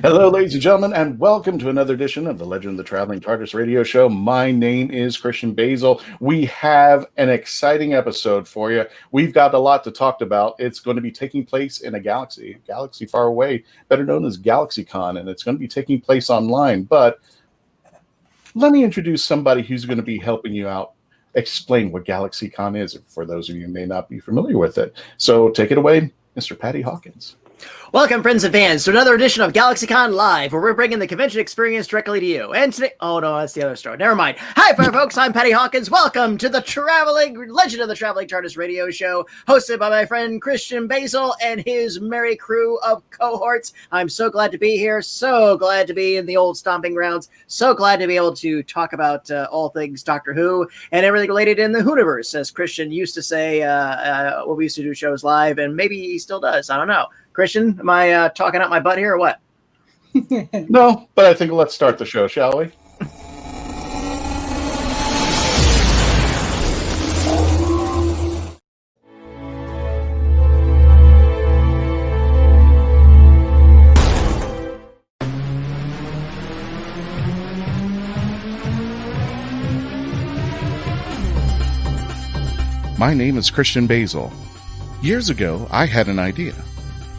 Hello, ladies and gentlemen, and welcome to another edition of the Legend of the Traveling TARDIS radio show. My name is Christian Basil. We have an exciting episode for you. We've got a lot to talk about. It's going to be taking place in a galaxy far away, better known as GalaxyCon, and it's going to be taking place online. But let me introduce somebody who's going to be helping you out explain what GalaxyCon is, for those of you who may not be familiar with it. So take it away, Mr. Patty Hawkins. Welcome, friends and fans, to another edition of GalaxyCon Live, where we're bringing the convention experience directly to you. And today, oh no, that's the other story. Never mind. Hi, folks. I'm Patty Hawkins. Welcome to the Legend of the Traveling TARDIS radio show, hosted by my friend Christian Basil and his merry crew of cohorts. I'm so glad to be here. So glad to be in the old stomping grounds. So glad to be able to talk about all things Doctor Who and everything related in the Whoniverse, as Christian used to say when we used to do shows live, and maybe he still does. I don't know. Christian, am I talking out my butt here or what? No, but I think let's start the show, shall we? My name is Christian Basil. Years ago, I had an idea.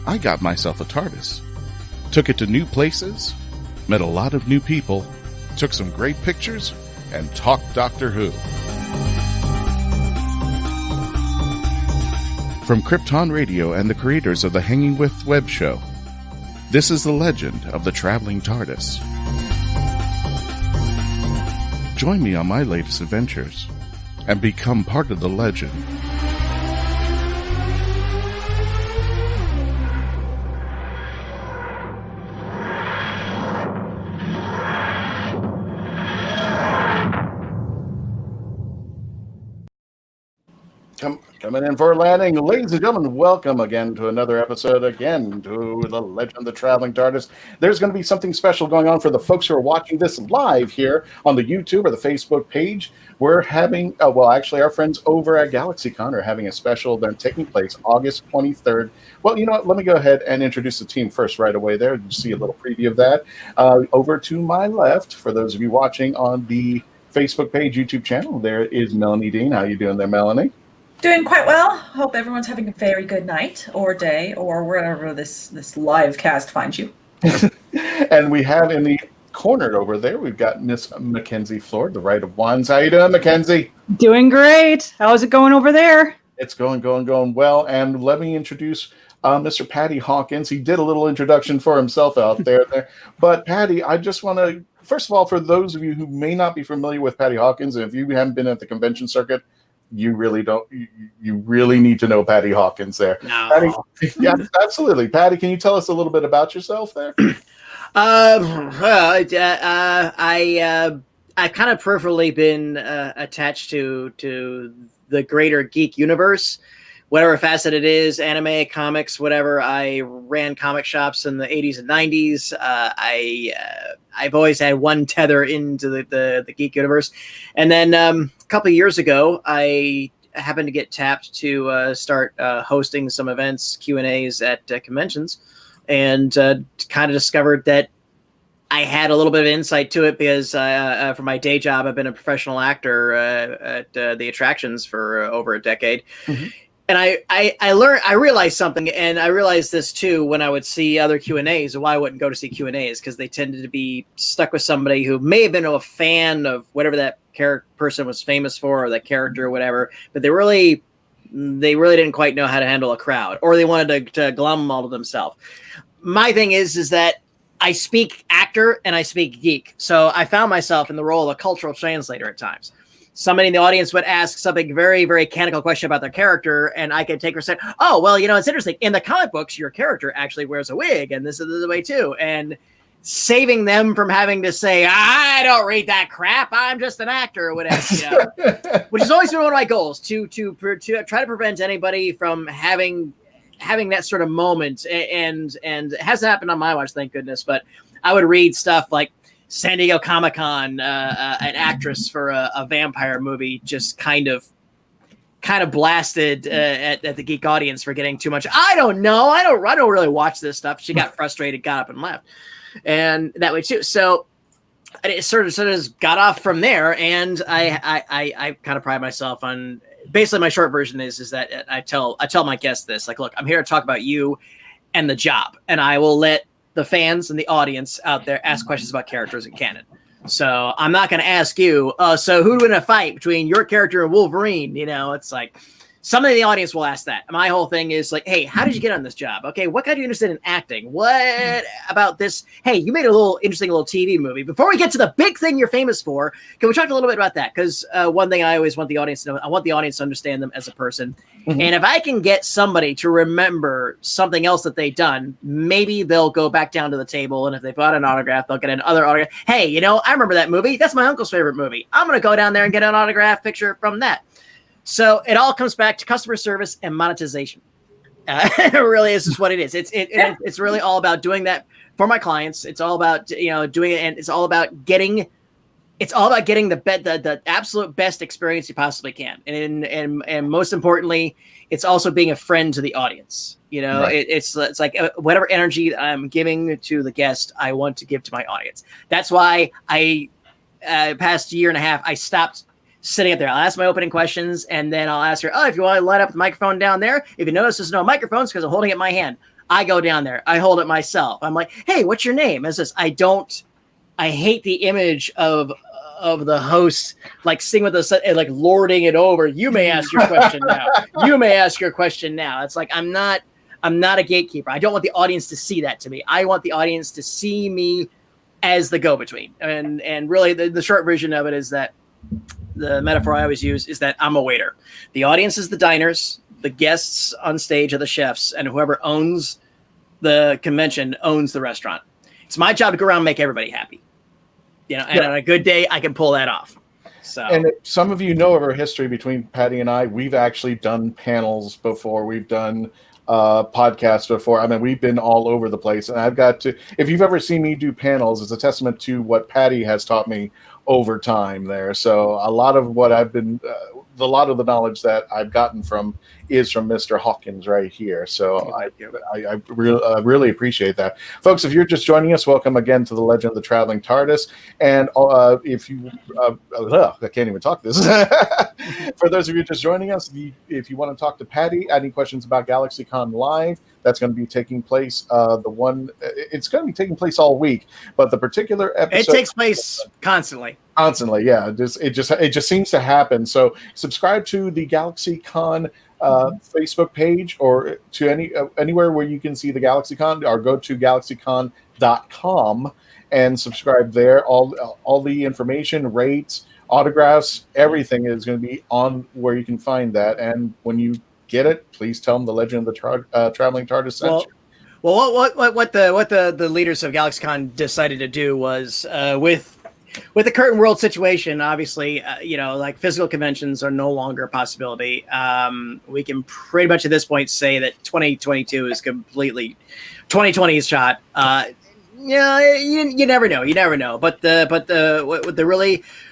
I got myself a TARDIS, took it to new places, met a lot of new people, took some great pictures, and talked Doctor Who. From Krypton Radio and the creators of the Hanging With web show, this is the legend of the Traveling TARDIS. Join me on my latest adventures and become part of the legend. Coming in for a landing. Ladies and gentlemen, welcome again to another episode, to the Legend of the Traveling TARDIS. There's going to be something special going on for the folks who are watching this live here on the YouTube or the Facebook page. We're having, our friends over at GalaxyCon are having a special event taking place August 23rd. Well, you know what? Let me go ahead and introduce the team first right away there. You see a little preview of that. Over to my left, for those of you watching on the Facebook page, YouTube channel, there is Melanie Dean. How you doing there, Melanie? Doing quite well. Hope everyone's having a very good night or day or wherever this live cast finds you. And we have in the corner over there, we've got Miss Mackenzie Floyd, the Right of Wands. How you doing, Mackenzie? Doing great. How's it going over there? It's going well. And let me introduce Mr. Patty Hawkins. He did a little introduction for himself out there. But Patty, I just want to, first of all, for those of you who may not be familiar with Patty Hawkins, and if you haven't been at the convention circuit, you really don't. You really need to know Patty Hawkins there. No. Patty, yeah, absolutely. Patty, can you tell us a little bit about yourself there? I've kind of peripherally been attached to the greater geek universe, whatever facet it is, anime, comics, whatever. I ran comic shops in the 80s and 90s. I've always had one tether into the geek universe. And then a couple of years ago, I happened to get tapped to start hosting some events, Q&As at conventions, and kind of discovered that I had a little bit of insight to it because for my day job, I've been a professional actor at the attractions for over a decade. Mm-hmm. And I realized something, and I realized this too when I would see other Q&As, and why I wouldn't go to see Q&As, because they tended to be stuck with somebody who may have been a fan of whatever that person was famous for, or that character or whatever, but they really didn't quite know how to handle a crowd, or they wanted to glom them all to themselves. My thing is that I speak actor and I speak geek, so I found myself in the role of a cultural translator at times. Somebody in the audience would ask something very, very canonical question about their character, and I could take her and say, oh, well, it's interesting. In the comic books, your character actually wears a wig, and this is the way too. And saving them from having to say, I don't read that crap, I'm just an actor or whatever, which has always been one of my goals, to try to prevent anybody from having that sort of moment. And it hasn't happened on my watch, thank goodness, but I would read stuff like San Diego Comic-Con, an actress for a vampire movie just kind of kind of blasted at the Geek audience for getting too much. I don't know. I don't really watch this stuff. She got frustrated, got up and left, and that way too. So it sort of got off from there, and I kind of pride myself on. Basically, my short version is that I tell my guests this, like, look, I'm here to talk about you and the job, and I will let the fans and the audience out there ask questions about characters in canon. So I'm not going to ask you, so who would win a fight between your character and Wolverine? You know, it's like somebody in the audience will ask that. My whole thing is like, hey, how did you get on this job? Okay, what got you interested in acting? What about this? Hey, you made a interesting little TV movie. Before we get to the big thing you're famous for, can we talk a little bit about that? Because one thing I always want the audience to know, I want the audience to understand them as a person. Mm-hmm. And if I can get somebody to remember something else that they've done, maybe they'll go back down to the table. And if they bought an autograph, they'll get another autograph. Hey, you know, I remember that movie. That's my uncle's favorite movie. I'm going to go down there and get an autograph picture from that. So it all comes back to customer service and monetization. It really is just what it is. It's really all about doing that for my clients. It's all about, you know, doing it. And it's all about getting the absolute best experience you possibly can. And most importantly, it's also being a friend to the audience. You know, right. It's like whatever energy I'm giving to the guest, I want to give to my audience. That's why past year and a half, I stopped sitting up there. I'll ask my opening questions, and then I'll ask her, if you want to light up the microphone down there, if you notice there's no microphones because I'm holding it in my hand, I go down there. I hold it myself. I'm like, hey, what's your name? It's this. I hate the image of the host like sitting with us and like lording it over. You may ask your question now. You may ask your question now. It's like I'm not a gatekeeper. I don't want the audience to see that to me. I want the audience to see me as the go-between. And really the short version of it is that the metaphor I always use is that I'm a waiter. The audience is the diners, the guests on stage are the chefs, and whoever owns the convention owns the restaurant. It's my job to go around and make everybody happy. You know, and on a good day, I can pull that off. So, and some of you know of our history between Patty and I. We've actually done panels before. We've done podcasts before. I mean, we've been all over the place. And I've got to, if you've ever seen me do panels, it's a testament to what Patty has taught me over time there. So a lot of what I've been, a lot of the knowledge that I've gotten is from Mr. Hawkins right here. So I really appreciate that. Folks, if you're just joining us, welcome again to the Legend of the Traveling TARDIS. And if you, I can't even talk this. For those of you just joining us, if you want to talk to Patty, any questions about GalaxyCon Live, that's going to be taking place. It's going to be taking place all week, but the particular episode, it takes place constantly. Constantly, yeah. It just seems to happen. So subscribe to the GalaxyCon Facebook page, or to anywhere where you can see the GalaxyCon, or go to GalaxyCon.com and subscribe there. All the information, rates, autographs, everything is going to be on where you can find that. And when you get it, please tell them the Legend of the Traveling TARDIS sent you. Well, what the leaders of GalaxyCon decided to do was with the current world situation, obviously, like physical conventions are no longer a possibility. We can pretty much at this point say that 2022 is completely 2020 is shot. You never know. But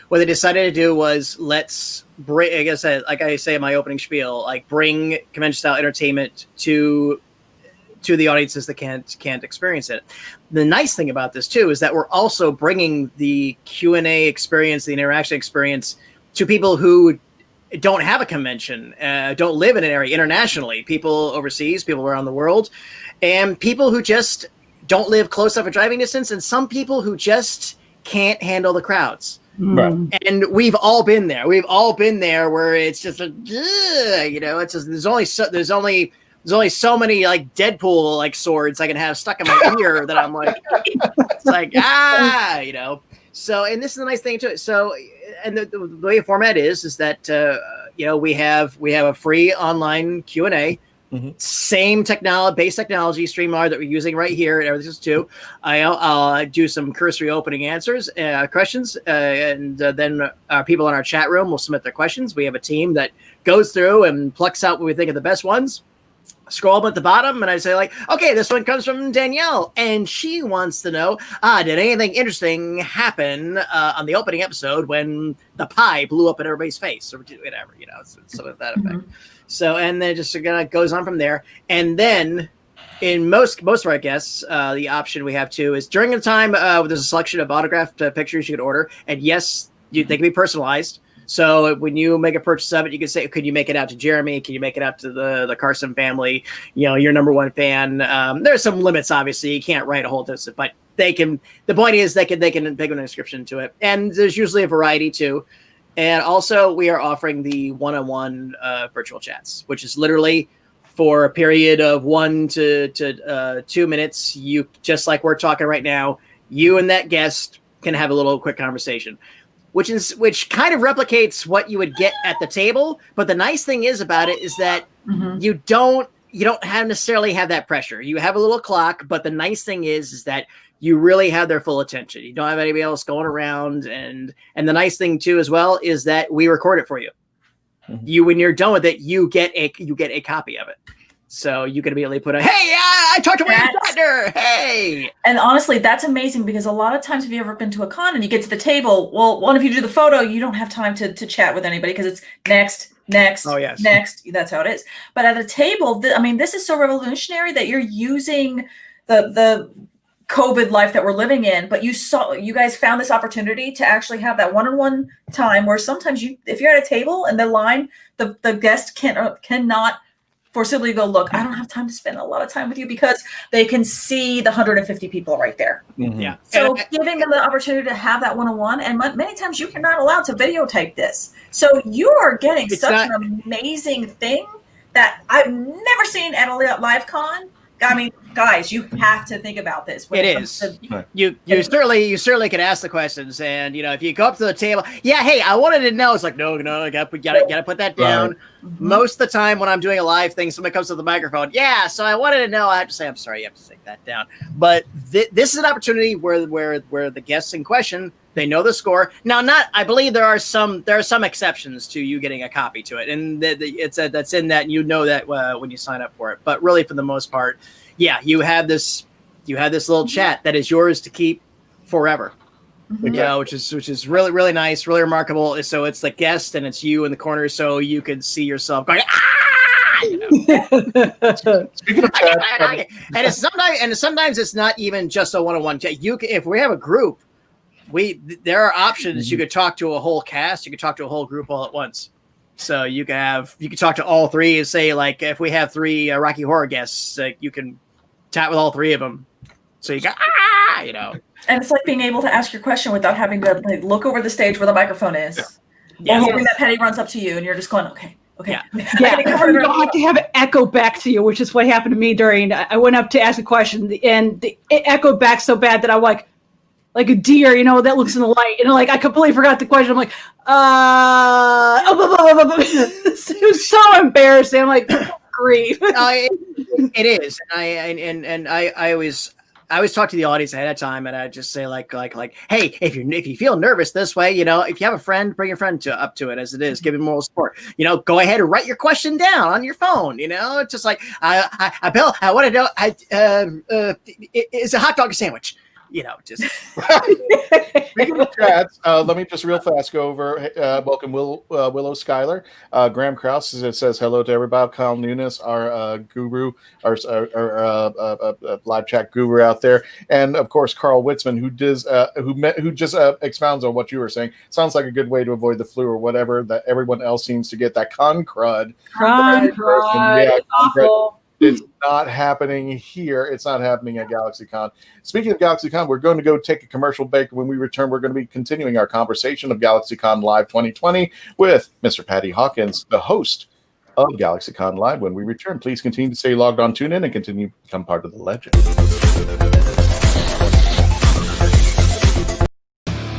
what they decided to do was let's bring, like I say in my opening spiel, like bring convention style entertainment to the audiences that can't experience it. The nice thing about this too is that we're also bringing the Q&A experience, the interaction experience, to people who don't have a convention, don't live in an area internationally, people overseas, people around the world, and people who just don't live close enough a driving distance, and some people who just can't handle the crowds. Right. And we've all been there. We've all been there where it's just it's just there's only so many like Deadpool like swords I can have stuck in my ear that I'm like, it's like, So, and this is the nice thing too. So, and the way the format is that, we have a free online Q&A, same base technology, StreamYard that we're using right here and everything too. I'll do some cursory opening answers, questions, and then people in our chat room will submit their questions. We have a team that goes through and plucks out what we think are the best ones. scroll up at the bottom, and I say like, okay, this one comes from Danielle, and she wants to know, did anything interesting happen on the opening episode when the pie blew up in everybody's face or whatever, something of that effect. So, and then it just kind of goes on from there. And then in most of our guests, the option we have too is during the time there's a selection of autographed pictures you can order, and yes, they can be personalized. So when you make a purchase of it, you can say, could you make it out to Jeremy? Can you make it out to the Carson family? Your number one fan. There's some limits, obviously. You can't write a whole list, but they can. The point is they can make a description to it, and there's usually a variety too. And also, we are offering the one-on-one virtual chats, which is literally for a period of 1 to 2 minutes. You just like we're talking right now. You and that guest can have a little quick conversation. Which kind of replicates what you would get at the table, but the nice thing is about it is that you don't necessarily have that pressure. You have a little clock, but the nice thing is that you really have their full attention. You don't have anybody else going around, and the nice thing too as well is that we record it for you. When you're done with it, you get a copy of it. So you can immediately put hey, I talked to my doctor. Hey. And honestly, that's amazing because a lot of times if you've ever been to a con and you get to the table, well, one, if you do the photo, you don't have time to chat with anybody because it's next, oh, yes. next. That's how it is. But at a table, this is so revolutionary that you're using the COVID life that we're living in, but you guys found this opportunity to actually have that one-on-one time where sometimes if you're at a table and the line, the guest cannot forcibly go, look, I don't have time to spend a lot of time with you because they can see the 150 people right there. Yeah. So giving them the opportunity to have that one-on-one, and many times you're not allowed to videotape this. So you are getting an amazing thing that I've never seen at a live con. I mean, guys, you have to think about this. It is. You certainly can ask the questions, and if you go up to the table, hey, I wanted to know. It's like, no, I gotta put that down. Right. Most of the time when I'm doing a live thing, somebody comes to the microphone. Yeah, so I wanted to know. I have to say, I'm sorry, you have to take that down. But this is an opportunity where the guests in question, they know the score. Now, I believe there are some exceptions to you getting a copy to it, and that's in that, and that when you sign up for it. But really, for the most part, you have this little chat that is yours to keep forever. Which is really, really nice, really remarkable. So it's the guest and it's you in the corner, so you can see yourself going, Speaking of chat, and sometimes it's not even just a one-on-one chat. If we have a group, there are options. You could talk to a whole cast, you could talk to a whole group all at once. So you can talk to all three and say, like, if we have 3 Rocky Horror guests, you can chat with all 3 of them. So you go, And it's like being able to ask your question without having to look over the stage where the microphone is. Yeah. Or hoping that Penny runs up to you and you're just going, okay. Yeah. You don't have to have it echo back to you, which is what happened to me I went up to ask a question and it echoed back so bad that I'm like a deer, that looks in the light. And I completely forgot the question. I'm like, it was so embarrassing. I'm like, grief. It is. And I always talk to the audience ahead of time, and I just say like, hey, if you feel nervous this way, if you have a friend, bring your friend up to it as it is, give him moral support. Go ahead and write your question down on your phone. Just like Bill, I want to know, is a hot dog a sandwich? Just Speaking of chats, let me just real fast go over. Welcome, Willow Schuyler. Graham Krause says hello to everybody. Kyle Nunes, our guru, our live chat guru out there, and of course Carl Witzman, who just expounds on what you were saying. Sounds like a good way to avoid the flu or whatever that everyone else seems to get. That con crud. Yeah, it's awful. It's not happening here. It's not happening at GalaxyCon. Speaking of GalaxyCon, we're going to go take a commercial break. When we return, we're going to be continuing our conversation of GalaxyCon Live 2020 with Mr. Patty Hawkins, the host of GalaxyCon Live. When we return, please continue to stay logged on, tune in, and continue to become part of the legend.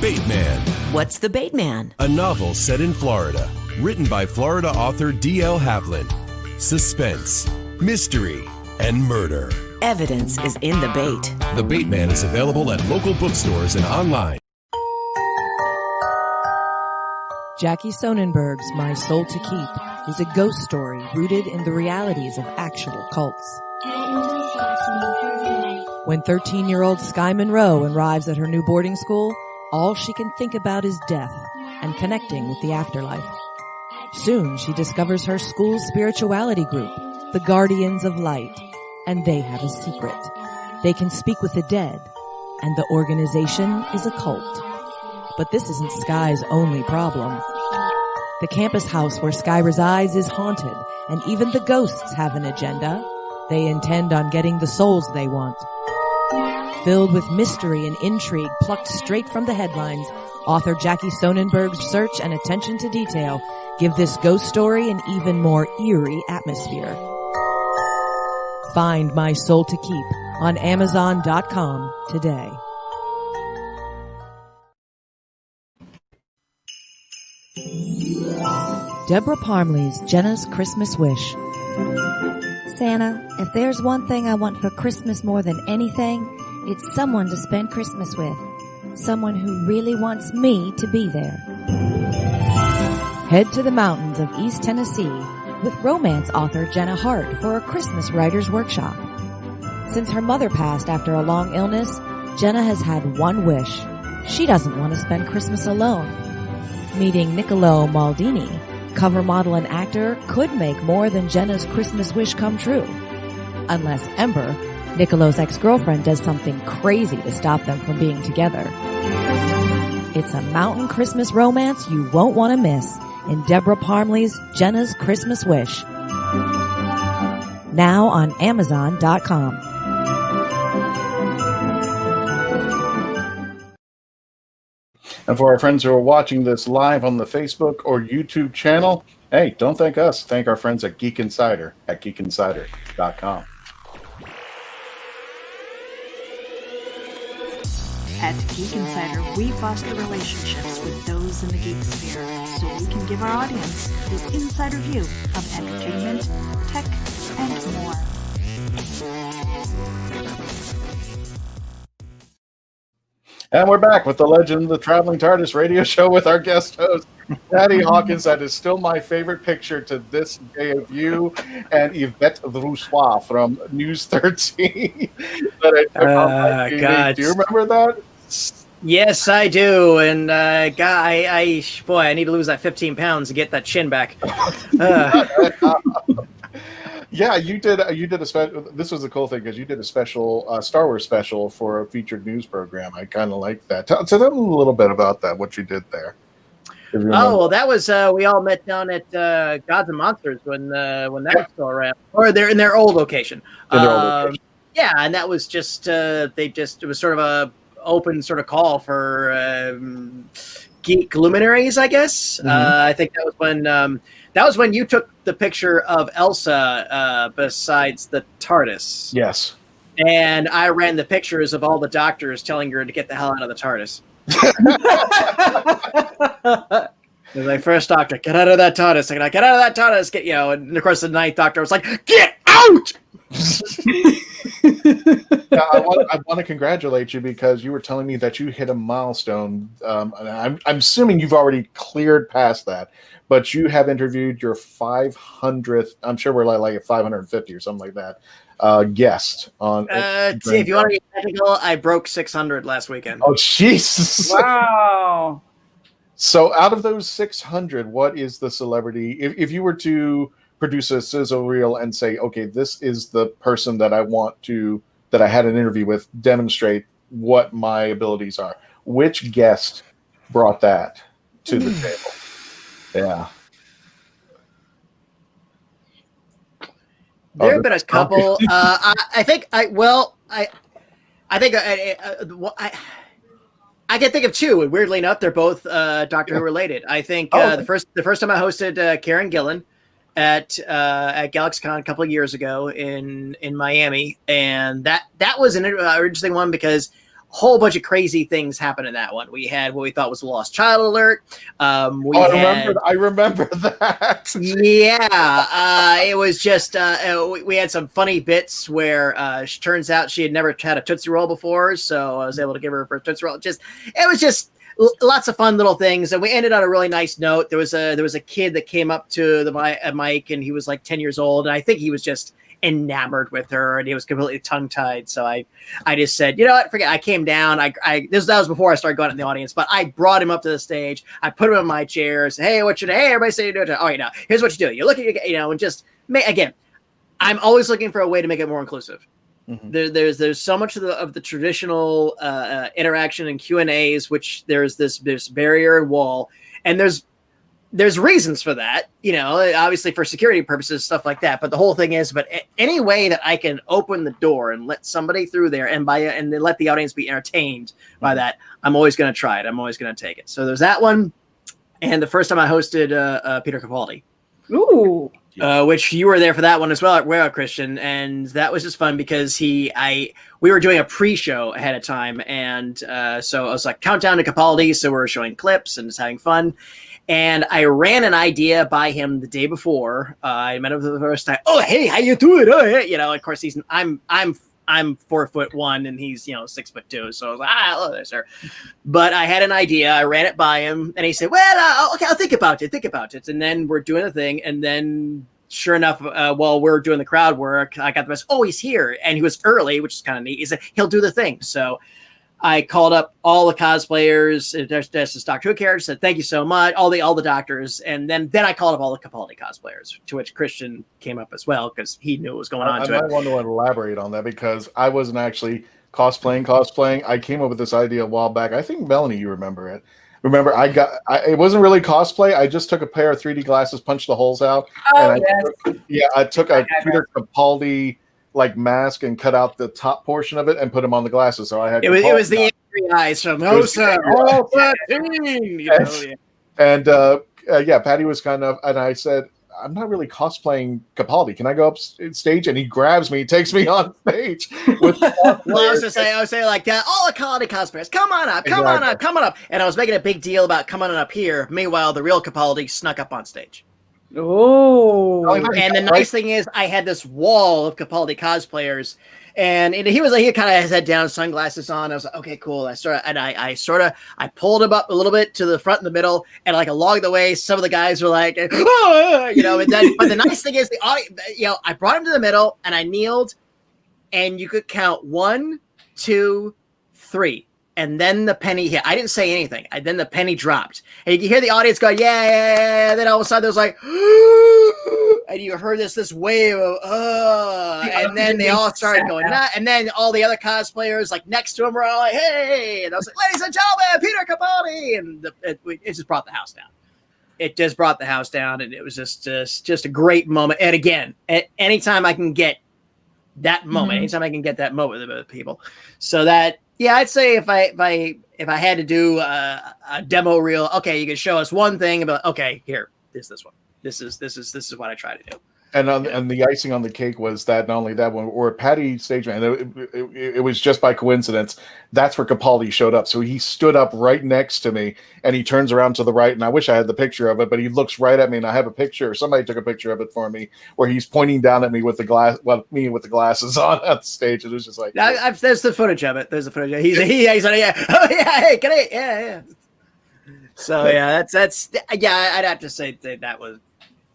Bateman. What's the Bateman? A novel set in Florida, written by Florida author D.L. Havlin. Suspense, mystery, and murder. Evidence is in the bait. The Bateman is available at local bookstores and online. Jackie Sonnenberg's My Soul to Keep is a ghost story rooted in the realities of actual cults. When 13-year-old Sky Monroe arrives at her new boarding school, all she can think about is death and connecting with the afterlife. Soon she discovers her school's spirituality group, the Guardians of Light, and they have a secret. They can speak with the dead, and the organization is a cult. But this isn't Sky's only problem. The campus house where Sky resides is haunted, and even the ghosts have an agenda. They intend on getting the souls they want. Filled with mystery and intrigue plucked straight from the headlines, author Jackie Sonnenberg's search and attention to detail give this ghost story an even more eerie atmosphere. Find My Soul to Keep on Amazon.com today. Deborah Parmley's Jenna's Christmas Wish. Santa, if there's one thing I want for Christmas more than anything, it's someone to spend Christmas with. Someone who really wants me to be there. Head to the mountains of East Tennessee with romance author Jenna Hart for a Christmas writer's workshop. Since her mother passed after a long illness, Jenna has had one wish. She doesn't want to spend Christmas alone. Meeting Niccolo Maldini, cover model and actor, could make more than Jenna's Christmas wish come true. Unless Ember, Niccolo's ex-girlfriend, does something crazy to stop them from being together. It's a mountain Christmas romance you won't want to miss in Deborah Parmley's Jenna's Christmas Wish. Now on Amazon.com. And for our friends who are watching this live on the Facebook or YouTube channel, hey, don't thank us. Thank our friends at Geek Insider at geekinsider.com. At Geek Insider, we foster relationships with those in the geek sphere so we can give our audience the insider view of entertainment, tech, and more. And we're back with the Legend of the Traveling TARDIS radio show with our guest host, Patty Hawkins. That is still my favorite picture to this day of you and Yvette Vroussois from News 13 that I took on my TV. God. Do you remember that? Yes, I do. And I need to lose that 15 pounds to get that chin back. Yeah, you did a special. This was a cool thing because you did a special Star Wars special for a featured news program. I kind of like that. Tell them a little bit about that. What you did there. Oh, well, that was we all met down at Gods and Monsters when that was still around, or they're in their old location. Yeah, and that was just it was sort of a open sort of call for geek luminaries, I guess. Mm-hmm. I think that was when you took the picture of Elsa besides the TARDIS. Yes. And I ran the pictures of all the doctors telling her to get the hell out of the TARDIS. The first doctor, get out of that TARDIS. Get out of that TARDIS. And of course the ninth doctor was like, get out! I want to congratulate you because you were telling me that you hit a milestone. I'm assuming you've already cleared past that, but you have interviewed your 500th. I'm sure we're like at 550 or something like that. Guest on. See, if you want to get technical, I broke 600 last weekend. Oh, Jesus! Wow. So, out of those 600, what is the celebrity? If you were to produce a sizzle reel and say, okay, this is the person that I had an interview with, demonstrate what my abilities are. Which guest brought that to the table? Yeah. There have been a couple. I can think of two, and weirdly enough, they're both Doctor Who related. I think the first time I hosted Karen Gillan at GalaxyCon a couple of years ago in Miami, and that was an interesting one because a whole bunch of crazy things happened in that one. We had what we thought was a lost child alert. I remember that. Yeah, it was just we had some funny bits where turns out she had never had a Tootsie Roll before, so I was able to give her a Tootsie Roll. It was just lots of fun little things, and we ended on a really nice note. There was a kid that came up to the mic, and he was like 10 years old, and I think he was just enamored with her, and he was completely tongue-tied. So I just said, you know what, forget. I came down. That was before I started going in the audience, but I brought him up to the stage. I put him in my chair. Said, hey, hey, everybody say you do it. Oh, you know, here's what you do. You look at and just again. I'm always looking for a way to make it more inclusive. Mm-hmm. There's so much of the traditional interaction and Q&As, which there's this barrier and wall, and there's reasons for that, obviously for security purposes, stuff like that. But the whole thing is, but any way that I can open the door and let somebody through there and then let the audience be entertained by that, I'm always going to try it. I'm always going to take it. So there's that one. And the first time I hosted Peter Capaldi. Ooh. Which you were there for that one as well, Christian, and that was just fun because we were doing a pre-show ahead of time, and so I was like countdown to Capaldi, so we were showing clips and just having fun, and I ran an idea by him the day before. I met him for the first time. Oh, hey, how you doing? Oh, hey. Of course I'm 4'1" and he's 6'2", so I was like, hello there, sir. But I had an idea. I ran it by him, and he said, well, okay, I'll think about it. And then we're doing a thing, and then sure enough, while we're doing the crowd work, I got the message, oh, he's here, and he was early, which is kind of neat. He said he'll do the thing. So I called up all the cosplayers. There's this Doctor Who character, said thank you so much, all the doctors, and then I called up all the Capaldi cosplayers, to which Christian came up as well because he knew what was going on. I might want to elaborate on that because I wasn't actually cosplaying. I came up with this idea a while back. I think Melanie, you remember it. Remember, it wasn't really cosplay. I just took a pair of 3D glasses, punched the holes out. Oh, and I took a Peter Capaldi like mask and cut out the top portion of it and put them on the glasses. So I had it was the angry eyes from Osa. And Patty was kind of, and I said, I'm not really cosplaying Capaldi. Can I go up stage? And he grabs me, takes me on stage. With I was say like that. All the Capaldi cosplayers, come on up. And I was making a big deal about coming on up here. Meanwhile, the real Capaldi snuck up on stage. Oh, and the nice thing is, I had this wall of Capaldi cosplayers, and he kind of had his head down, sunglasses on. I was like, okay, cool. I pulled him up a little bit to the front and the middle, and like along the way, some of the guys were like, oh, and then, but the nice thing is, I brought him to the middle, and I kneeled, and you could count 1, 2, 3. And then the penny hit. I didn't say anything. Then the penny dropped. And you can hear the audience go, yeah. And then all of a sudden, there was like, and you heard this wave of, and then they all started going, nah. And then all the other cosplayers, like next to him, were all like, hey. And I was like, ladies and gentlemen, Peter Capaldi. And it just brought the house down. It just brought the house down. And it was just a great moment. And again, anytime I can get that moment, anytime I can get that moment with people. So that, yeah, I'd say if I had to do a demo reel, okay, you can show us one thing about, okay, here, this one. This is what I try to do. And the icing on the cake was that not only that one, or Patty Stageman, it was just by coincidence. That's where Capaldi showed up. So he stood up right next to me, and he turns around to the right. And I wish I had the picture of it, but he looks right at me, and I have a picture. Somebody took a picture of it for me, where he's pointing down at me with the glasses on at the stage. It was just like, there's the footage of it. There's the footage. He's like, yeah, oh yeah, hey, can I, yeah. So yeah, that's yeah. I'd have to say that was.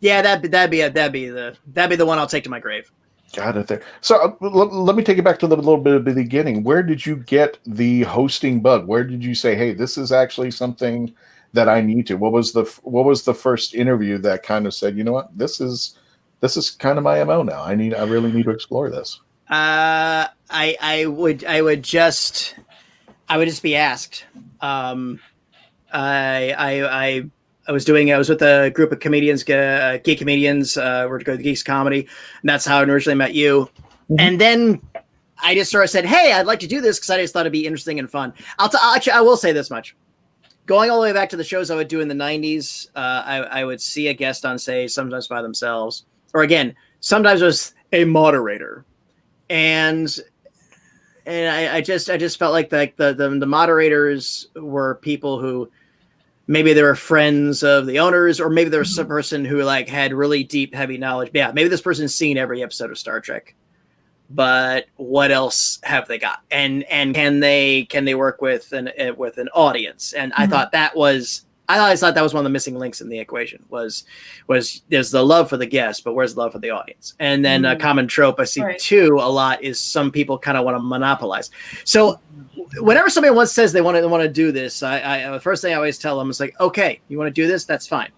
Yeah, that'd be the one I'll take to my grave. Got it there. So let me take it back to the little bit of the beginning. Where did you get the hosting bug? Where did you say, "Hey, this is actually something that I need to"? What was the first interview that kind of said, "You know what, this is kind of my MO now. I really need to explore this." I would just be asked. I was with a group of comedians, geek comedians. We're to go to Geek's Comedy, and that's how I originally met you. Mm-hmm. And then I just sort of said, "Hey, I'd like to do this because I just thought it'd be interesting and fun." Actually, I will say this much: going all the way back to the shows I would do in the '90s, I would see a guest on stage, sometimes by themselves, or again, sometimes it was a moderator, and I just felt like the moderators were people who. Maybe they were friends of the owners, or maybe there was some person who like had really deep, heavy knowledge. Yeah, maybe this person's seen every episode of Star Trek, but what else have they got? And can they work with an audience? And I thought that was. I always thought that was one of the missing links in the equation was there's the love for the guest, but where's the love for the audience? And then a common trope I see too a lot is some people kind of want to monopolize. So whenever somebody once says they want to do this, I the first thing I always tell them is like, okay, you want to do this? That's fine.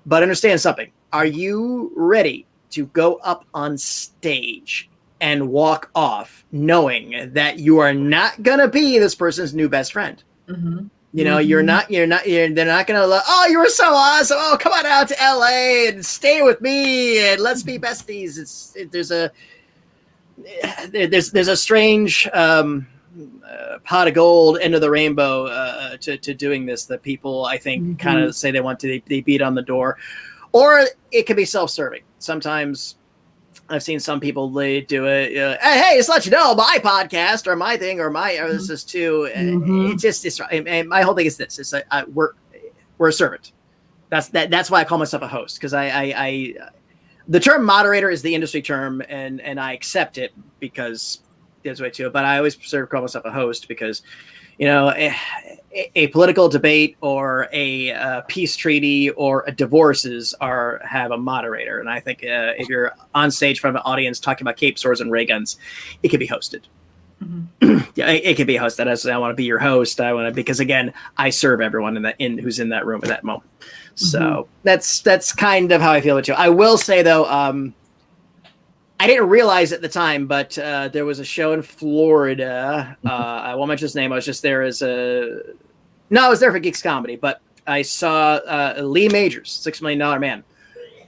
But understand something. Are you ready to go up on stage and walk off knowing that you are not going to be this person's new best friend? Mm-hmm. You know, they're not going to, oh, you were so awesome. Oh, come on out to LA and stay with me and let's be besties. There's a strange pot of gold end of the rainbow to doing this that people, I think, kind of say they beat on the door, or it can be self-serving. Sometimes I've seen some people, they do it. Hey, just let you know, my podcast or my thing or this is too. And my whole thing is this: it's like we're a servant. That's why I call myself a host, because I the term moderator is the industry term, and I accept it because there's a way to it. But I always prefer to call myself a host because, you know, a political debate or a peace treaty or a divorces have a moderator. And I think if you're on stage in front of an audience talking about cape swords and ray guns, it can be hosted. Yeah, it can be hosted. I want to be your host. Because again, I serve everyone who's in that room at that moment. So that's kind of how I feel about you. I will say though, I didn't realize at the time, but there was a show in Florida. I won't mention his name. I was just there I was there for Geeks Comedy, but I saw Lee Majors, $6 Million Man,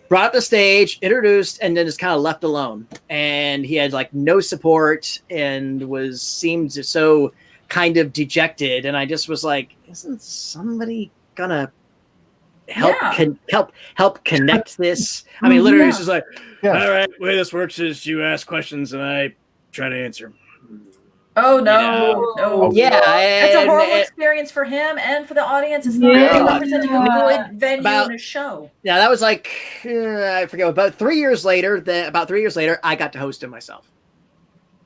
brought up the stage, introduced, and then just kind of left alone. And he had like no support and seemed so kind of dejected. And I just was like, isn't somebody gonna help connect this? I mean, literally, it's just like, all right, the way this works is you ask questions and I try to answer. Oh no! No. Yeah, it's a horrible experience for him and for the audience. It's not representing a good venue in a show. Yeah, that was like I forget. About 3 years later, I got to host him myself.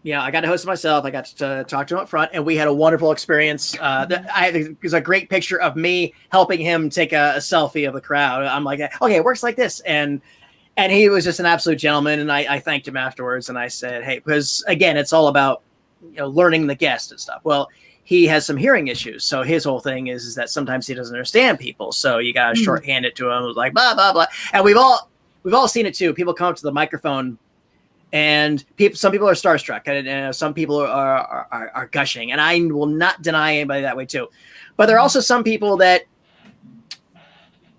Yeah, I got to host him myself. I got to talk to him up front, and we had a wonderful experience. There's a great picture of me helping him take a selfie of the crowd. I'm like, okay, it works like this, and he was just an absolute gentleman. And I thanked him afterwards, and I said, hey, because again, it's all about, you know, learning the guest and stuff. Well, he has some hearing issues, so his whole thing is that sometimes he doesn't understand people, so you gotta shorthand it to him. It was like blah blah blah, and we've all seen it too. People come up to the microphone, and some people are starstruck, and some people are gushing, and I will not deny anybody that way too. But there are also some people that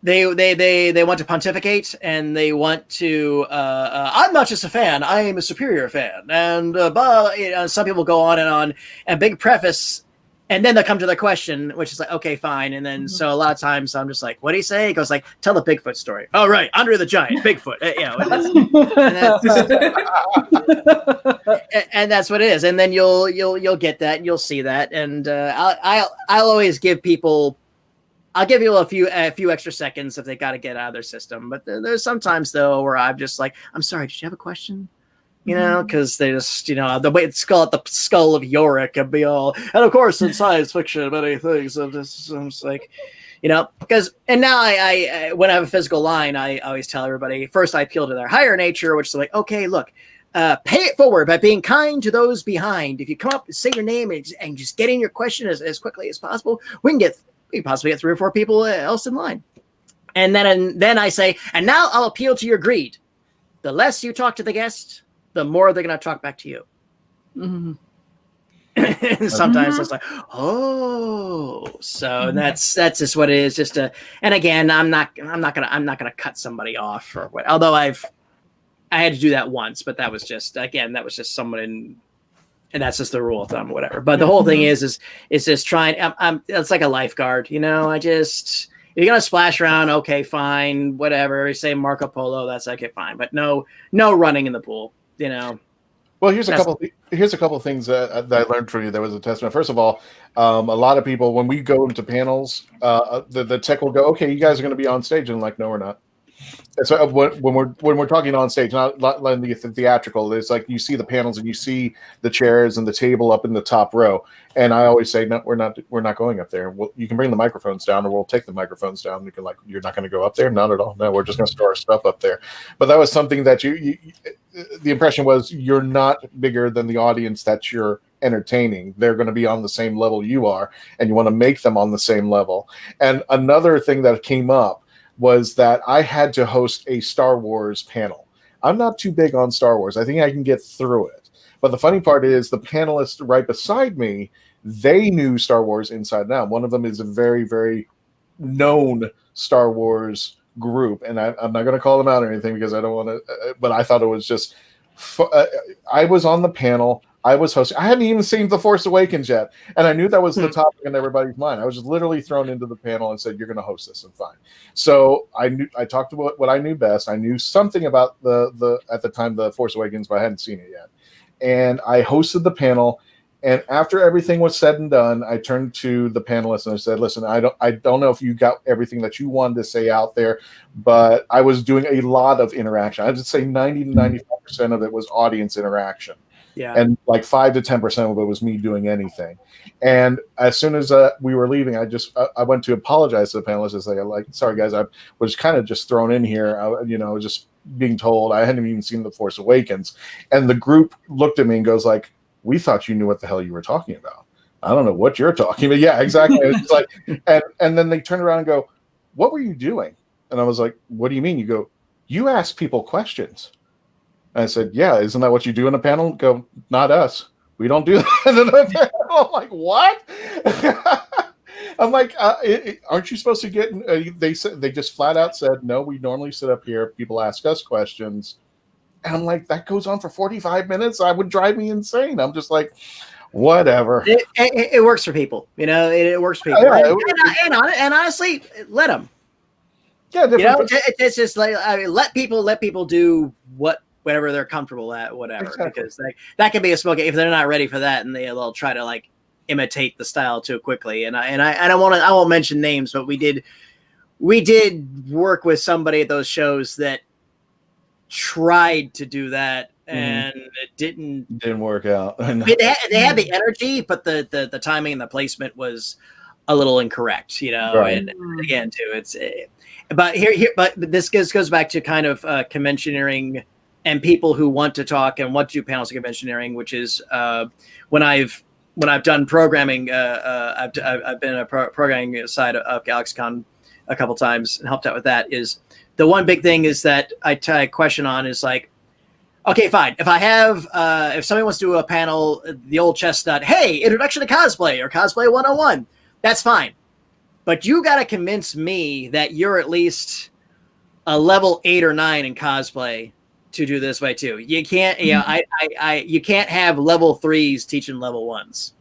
they want to pontificate, and they want to I'm not just a fan, I am a superior fan, and some people go on and big preface, and then they'll come to the question, which is like, okay, fine. And then so a lot of times I'm just like, what do you say? He goes like, tell the Bigfoot story. Oh right, Andre the Giant, Bigfoot. And that's what it is. And then you'll get that, and you'll see that, and I'll always give people. I'll give you a few extra seconds if they got to get out of their system. But there's sometimes though where I'm just like, I'm sorry, did you have a question? You know, because they just, you know, the way it's called the skull of Yorick and be all, and of course in science fiction, many things. I'm just like, you know, because, and now I when I have a physical line, I always tell everybody, first I appeal to their higher nature, which is like, okay, look, pay it forward by being kind to those behind. If you come up and say your name and just get in your question as quickly as possible, we can possibly get 3 or 4 people else in line. And then I say, and now I'll appeal to your greed. The less you talk to the guest, the more they're going to talk back to you. Mm-hmm. And sometimes it's like, oh, so that's just what it is. And again, I'm not gonna cut somebody off or what. Although I had to do that once, but that was just someone and that's just the rule of thumb or whatever. But the whole thing is just trying. It's like a lifeguard, you know. If you're gonna splash around, okay, fine, whatever. You say Marco Polo, that's okay, fine. But no running in the pool, you know. Well, here's a couple of things that I learned from you. That was a testament. First of all, a lot of people, when we go into panels, the tech will go, okay, you guys are going to be on stage, and like, no, we're not. So when we're talking on stage, not letting the theatrical, it's like you see the panels and you see the chairs and the table up in the top row. And I always say, no, we're not going up there. You can bring the microphones down, or we'll take the microphones down. You can you're not going to go up there? Not at all. No, we're just going to store our stuff up there. But that was something that the impression was you're not bigger than the audience that you're entertaining. They're going to be on the same level you are, and you want to make them on the same level. And another thing that came up was that I had to host a Star Wars panel. I'm not too big on Star Wars. I think I can get through it. But the funny part is the panelists right beside me, they knew Star Wars inside and out. One of them is a very, very known Star Wars group. And I'm not going to call them out or anything because I don't want to, but I thought it was just, I was on the panel. I was hosting. I hadn't even seen The Force Awakens yet, and I knew that was the topic in everybody's mind. I was just literally thrown into the panel and said, "You're going to host this," and fine. So I talked about what I knew best. I knew something about the at the time The Force Awakens, but I hadn't seen it yet. And I hosted the panel. And after everything was said and done, I turned to the panelists and I said, "Listen, I don't know if you got everything that you wanted to say out there, but I was doing a lot of interaction. I would say 90 to 95% of it was audience interaction." Yeah. And like 5 to 10% of it was me doing anything. And as soon as we were leaving, I went to apologize to the panelists and say, sorry guys, I was kind of just thrown in here. Just being told I hadn't even seen The Force Awakens. And the group looked at me and goes like, "We thought you knew what the hell you were talking about. I don't know what you're talking about." Yeah, exactly. It's like, and then they turned around and go, "What were you doing?" And I was like, "What do you mean?" You go, "You ask people questions." I said, "Yeah, isn't that what you do in a panel?" Go, "Not us. We don't do that." I'm like, "What?" I'm like, "Aren't you supposed to get?" They just flat out said, "No, we normally sit up here. People ask us questions." And I'm like, that goes on for 45 minutes. I would drive me insane. I'm just like, whatever. It works for people, It works for people, and honestly, let them. Yeah, it's just like let people do whatever they're comfortable at, whatever. Exactly. Because that can be a smoke if they're not ready for that, and they'll try to imitate the style too quickly. And I won't mention names, but we did work with somebody at those shows that tried to do that, and it didn't work out. They had the energy, but the timing and the placement was a little incorrect, Right. And again, too, but this goes back to kind of conventioneering and people who want to talk and want to do panels of conventionering, which is when I've done programming, I've been a programming side of GalaxyCon a couple times and helped out with that. Is the one big thing is that I question on is like, okay, fine. If I have, if somebody wants to do a panel, the old chestnut, hey, introduction to cosplay or cosplay 101, that's fine. But you got to convince me that you're at least a level 8 or 9 in cosplay to do this way too. You can't, you can't have level 3s teaching level 1s.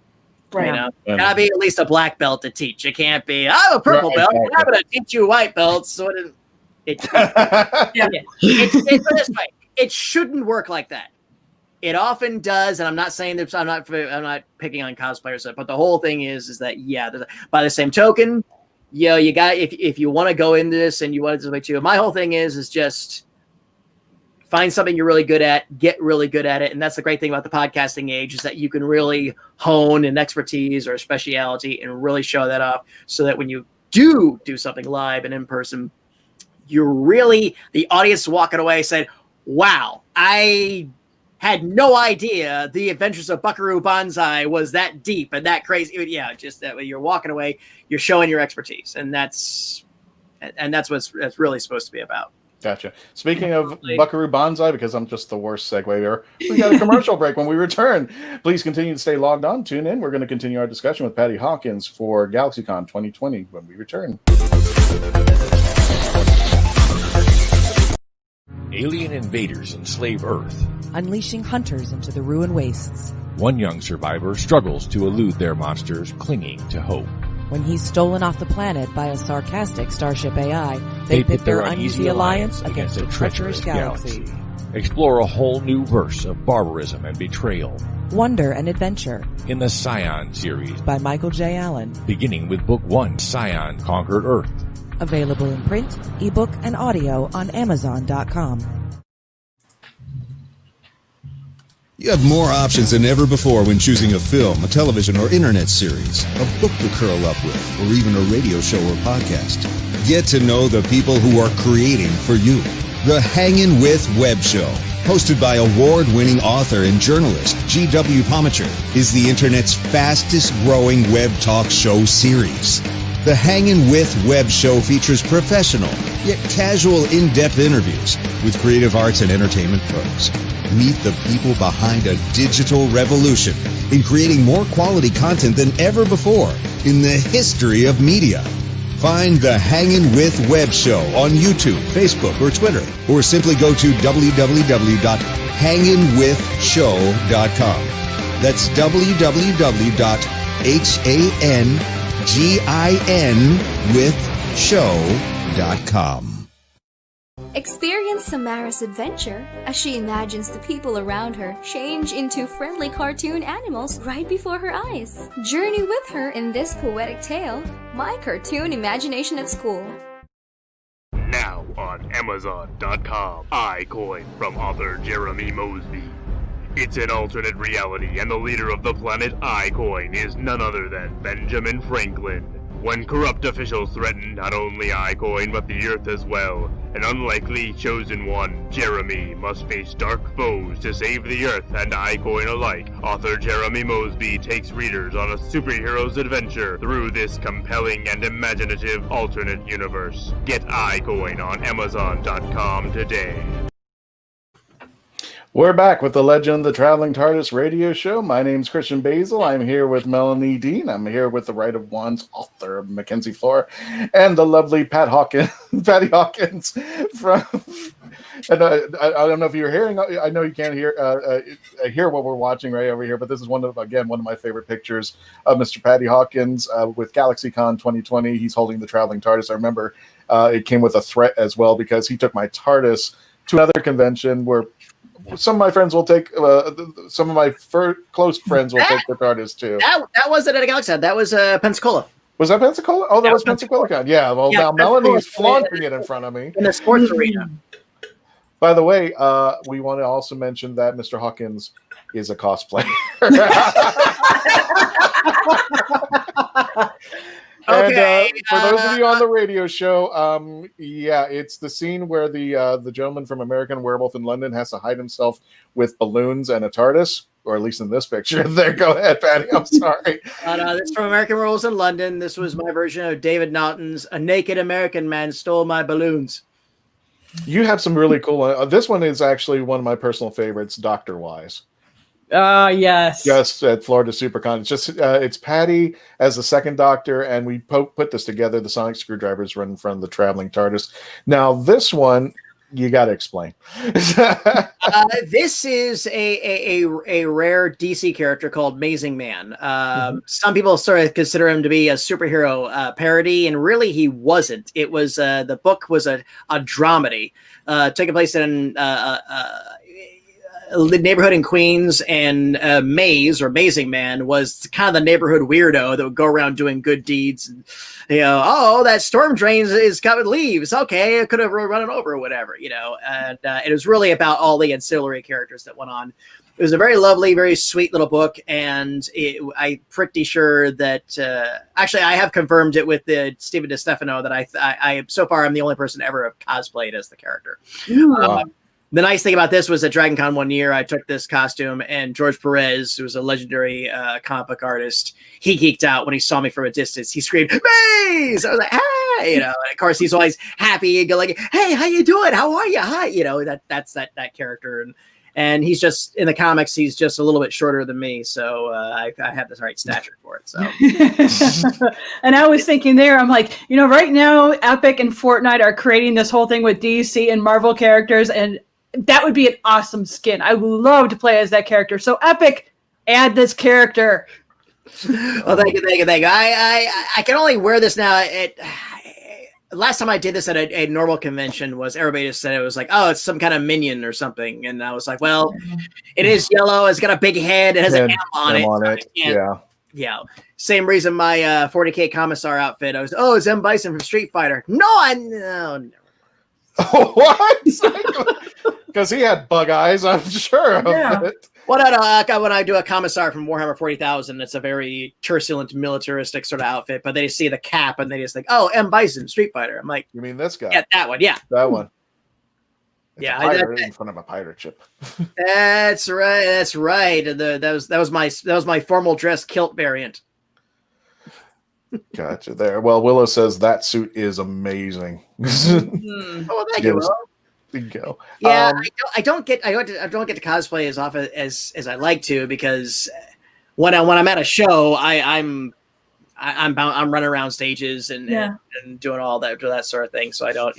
Right. Gotta be at least a black belt to teach. You can't be, I'm a purple belt. Exactly. I'm going to teach you white belts. So it's this way. It shouldn't work like that. It often does, and I'm not saying that I'm not picking on cosplayers, but the whole thing is that by the same token, you got if you want to go into this and you want it this way too. My whole thing is just find something you're really good at, get really good at it, and that's the great thing about the podcasting age is that you can really hone an expertise or a speciality and really show that off, so that when you do something live and in person, the audience walking away said, wow, I had no idea the Adventures of Buckaroo Banzai was that deep and that crazy. Yeah, just that way you're walking away, you're showing your expertise, and that's what's really supposed to be about. Gotcha. Speaking of Buckaroo Banzai, because I'm just the worst segue here, we got a commercial break. When we return, please continue to stay logged on, tune in. We're going to continue our discussion with Patty Hawkins for GalaxyCon 2020 when we return. Alien invaders enslave Earth, unleashing hunters into the ruined wastes. One young survivor struggles to elude their monsters, clinging to hope. When he's stolen off the planet by a sarcastic starship AI, they pit their uneasy alliance against a treacherous galaxy. Explore a whole new verse of barbarism and betrayal. Wonder and adventure. In the Scion series by Michael J. Allen. Beginning with Book 1, Scion Conquered Earth. Available in print, ebook, and audio on Amazon.com. You have more options than ever before when choosing a film, a television or internet series, a book to curl up with, or even a radio show or podcast. Get to know the people who are creating for you. The Hangin' With Web Show, hosted by award-winning author and journalist G.W. Pomacher, is the internet's fastest-growing web talk show series. The Hangin' With Web Show features professional, yet casual, in-depth interviews with creative arts and entertainment pros. Meet the people behind a digital revolution in creating more quality content than ever before in the history of media. Find the Hangin' With Web Show on YouTube, Facebook, or Twitter, or simply go to www.hanginwithshow.com. That's www.hanginwithshow.com. Experience Samara's adventure as she imagines the people around her change into friendly cartoon animals right before her eyes. Journey with her in this poetic tale, My Cartoon Imagination at School. Now on Amazon.com, iCoin from author Jeremy Mosby. It's an alternate reality, and the leader of the planet iCoin is none other than Benjamin Franklin. When corrupt officials threaten not only iCoin but the Earth as well, an unlikely chosen one, Jeremy, must face dark foes to save the Earth and iCoin alike. Author Jeremy Mosby takes readers on a superhero's adventure through this compelling and imaginative alternate universe. Get iCoin on Amazon.com today. We're back with the Legend of the Traveling TARDIS radio show. My name's Christian Basil. I'm here with Melanie Dean. I'm here with the Right of Wands author of Mackenzie Floor and the lovely Patty Hawkins from. And I don't know if you're hearing. I know you can't hear what we're watching right over here, but this is one of my favorite pictures of Mr. Patty Hawkins with GalaxyCon 2020. He's holding the Traveling TARDIS. I remember it came with a threat as well because he took my TARDIS to another convention where. Some of my friends will take. Some of my close friends will take their TARDIS too. That wasn't at a GalaxyCon. That was Pensacola. Was that Pensacola? Oh, that was Pensacola. Yeah. Well, now Melanie's flaunting it in front of me in the sports arena. By the way, we want to also mention that Mr. Hawkins is a cosplayer. Okay. And for those of you on the radio show, it's the scene where the gentleman from American Werewolf in London has to hide himself with balloons and a TARDIS, or at least in this picture. There, go ahead, Patty. I'm sorry. This is from American Werewolves in London. This was my version of David Naughton's "A Naked American Man Stole My Balloons." You have some really cool. This one is actually one of my personal favorites, Doctor Wise. Yes. Just at Florida SuperCon. It's just it's Patty as the second Doctor, and we put this together. The sonic screwdrivers run in front of the traveling TARDIS. Now this one, you got to explain. This is a rare DC character called Amazing Man. Some people sort of consider him to be a superhero parody, and really he wasn't. It was the book was a dramedy taking place in the neighborhood in Queens, and Maze, or Amazing Man, was kind of the neighborhood weirdo that would go around doing good deeds. And, that storm drain is covered leaves. Okay, I could have run it over or whatever, And it was really about all the ancillary characters that went on. It was a very lovely, very sweet little book, and I'm pretty sure that actually I have confirmed it with Stephen DeStefano that I so far I'm the only person ever have cosplayed as the character. The nice thing about this was at Dragon Con one year, I took this costume, and George Perez, who was a legendary comic book artist, he geeked out when he saw me from a distance. He screamed, "Maze!" I was like, "Hey!" And of course, he's always happy and go like, "Hey, how you doing? How are you? Hi!" That's that character. And he's just, in the comics, he's just a little bit shorter than me, so I have the right stature for it. So, and I was thinking there, I'm like, right now, Epic and Fortnite are creating this whole thing with DC and Marvel characters, and that would be an awesome skin. I would love to play as that character. So Epic, add this character. Well, thank you. I can only wear this now. Last time I did this at a normal convention was everybody just said it was like, oh, it's some kind of minion or something. And I was like, well, it is yellow. It's got a big head. It has an M on it. Yeah. Same reason my 40K Commissar outfit. I was, it's M. Bison from Street Fighter. No, never. What? Because he had bug eyes, I'm sure of it. Well, no, when I do a Commissar from Warhammer 40,000, it's a very turbulent, militaristic sort of outfit, but they see the cap and they just think, oh, M. Bison, Street Fighter. I'm like, you mean this guy? Yeah, that one, yeah. That one. It's in front of a pirate ship. That's right. That's right. That was my formal dress kilt variant. Gotcha. There. Well, Willow says that suit is amazing. Oh, thank you, Willow. Go. Yeah, I don't get to cosplay as often as I like to, because when I'm at a show, I'm running around stages and doing all that sort of thing. So I don't,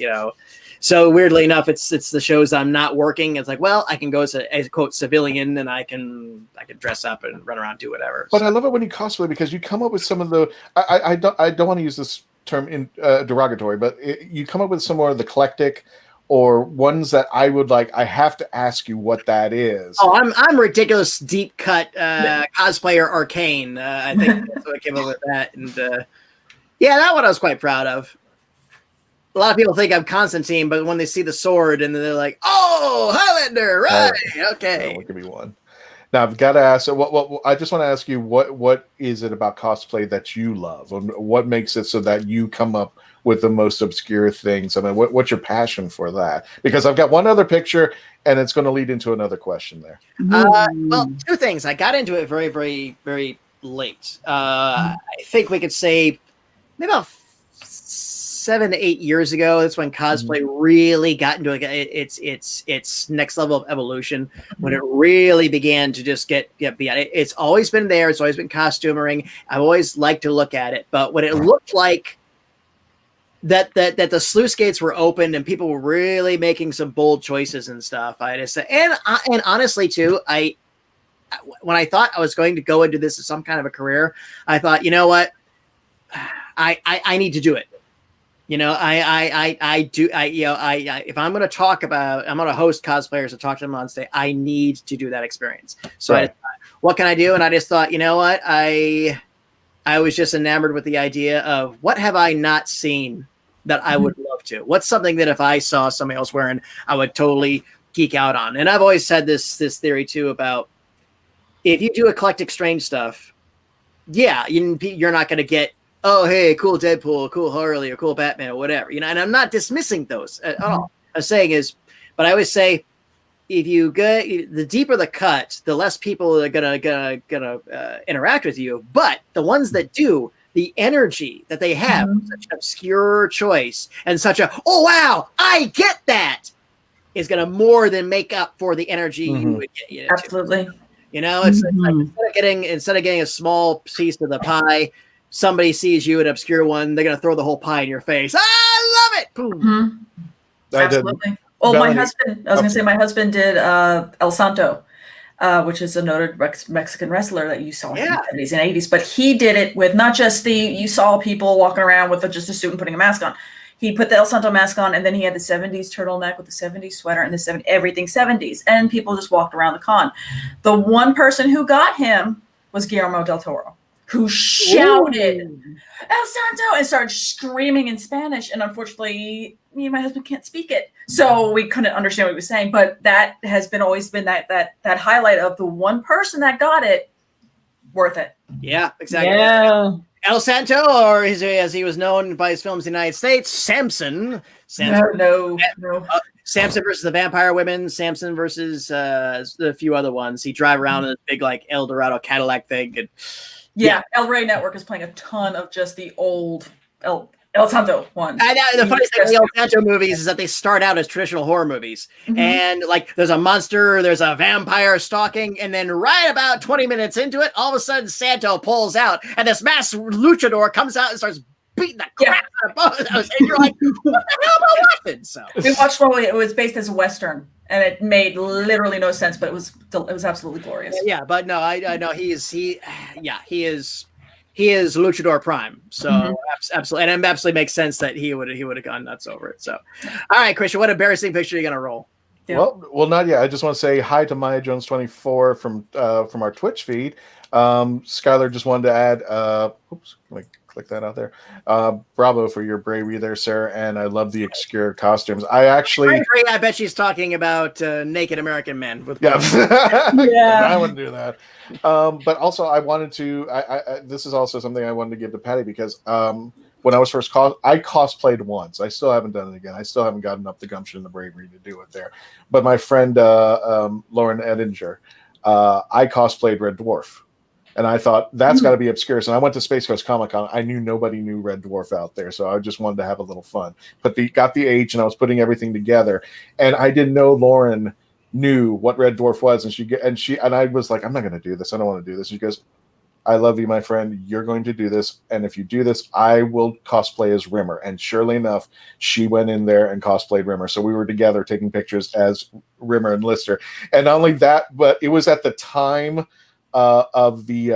So weirdly enough, it's the shows I'm not working. It's like, well, I can go as a quote civilian and I can dress up and run around, do whatever. But I love it when you cosplay, because you come up with some of the I don't want to use this term in derogatory, but you come up with some more of the eclectic or ones that I would like. I have to ask you what that is. Oh, I'm ridiculous deep cut cosplayer Arcane. I think that's what I came up with that, and that one I was quite proud of. A lot of people think I'm Constantine, but when they see the sword and they're like, "Oh, Highlander, right? Okay." That could be one. Now I've got to ask. What I just want to ask you, what is it about cosplay that you love? What makes it so that you come up with the most obscure things? I mean, what's your passion for that? Because I've got one other picture, and it's going to lead into another question there. Well, two things. I got into it very, very, very late. I think we could say maybe about 7 to 8 years ago. That's when cosplay really got into its next level of evolution, when it really began to just get beyond it. It's always been there. It's always been costumering. I've always liked to look at it, but when it looked like that the sluice gates were opened and people were really making some bold choices and stuff, I just said, and honestly too, when I thought I was going to go into this as some kind of a career, I thought, you know what, I need to do it. If I'm going to talk about, I'm going to host cosplayers and talk to them on stage, I need to do that experience. So I thought, what can I do? And I just thought, you know what, I was just enamored with the idea of what have I not seen that I would love to? What's something that if I saw somebody else wearing, I would totally geek out on? And I've always said this theory too about if you do eclectic, strange stuff, you're not going to get, oh, hey, cool Deadpool, cool Harley, or cool Batman, or whatever. And I'm not dismissing those at all. I'm saying is, but I always say, if you get the deeper the cut, the less people are gonna interact with you. But the ones that do, the energy that they have, such an obscure choice and such a, oh wow, I get that, is gonna more than make up for the energy you would get. Absolutely. It's like instead of getting a small piece of the pie, somebody sees you an obscure one, they're gonna throw the whole pie in your face. I love it. Boom. Absolutely. Well, my husband did El Santo, which is a noted Mexican wrestler that you saw in the 70s and 80s. But he did it with not just you saw people walking around with just a suit and putting a mask on. He put the El Santo mask on, and then he had the 70s turtleneck with the 70s sweater and everything 70s. And people just walked around the con. The one person who got him was Guillermo del Toro, who shouted El Santo and started screaming in Spanish. And unfortunately, me and my husband can't speak it, so we couldn't understand what he was saying. But that has always been that highlight of the one person that got it, worth it. Yeah, exactly. Yeah. El Santo, or as he was known by his films in the United States, Samson. No. Samson versus the Vampire Women, Samson versus a few other ones. He drive around in a big El Dorado Cadillac thing. And, El Rey Network is playing a ton of just the old El Santo ones. The funny thing with the El Santo movies is that they start out as traditional horror movies. And there's a monster, there's a vampire stalking, and then right about 20 minutes into it, all of a sudden Santo pulls out, and this masked luchador comes out and starts beating the crap out of both of those. And you're like, what the hell am I watching? So we watched one. It was based as a Western, and it made literally no sense, but it was absolutely glorious. Yeah, but no, I know he is Luchador Prime. So absolutely, and it absolutely makes sense that he would have gone nuts over it. So, all right, Christian, what embarrassing picture are you gonna roll? Yeah. Well, not yet. I just want to say hi to Maya Jones 24 from our Twitch feed. Skylar just wanted to add. Oops, let me click that out there. Bravo for your bravery there, sir. And I love the obscure costumes. I bet she's talking about naked American men. Yeah, Yeah. I wouldn't do that. But also, I wanted to. This is also something I wanted to give to Patty because when I was first I cosplayed once. I still haven't done it again. I still haven't gotten up the gumption and the bravery to do it there. But my friend Lauren Edinger, I cosplayed Red Dwarf. And I thought, that's got to be obscure. So I went to Space Coast Comic-Con. I knew nobody knew Red Dwarf out there. So I just wanted to have a little fun. Got the H, and I was putting everything together. And I didn't know Lauren knew what Red Dwarf was. And I was like, I'm not going to do this. I don't want to do this. And she goes, I love you, my friend. You're going to do this. And if you do this, I will cosplay as Rimmer. And surely enough, she went in there and cosplayed Rimmer. So we were together taking pictures as Rimmer and Lister. And not only that, but it was at the time of the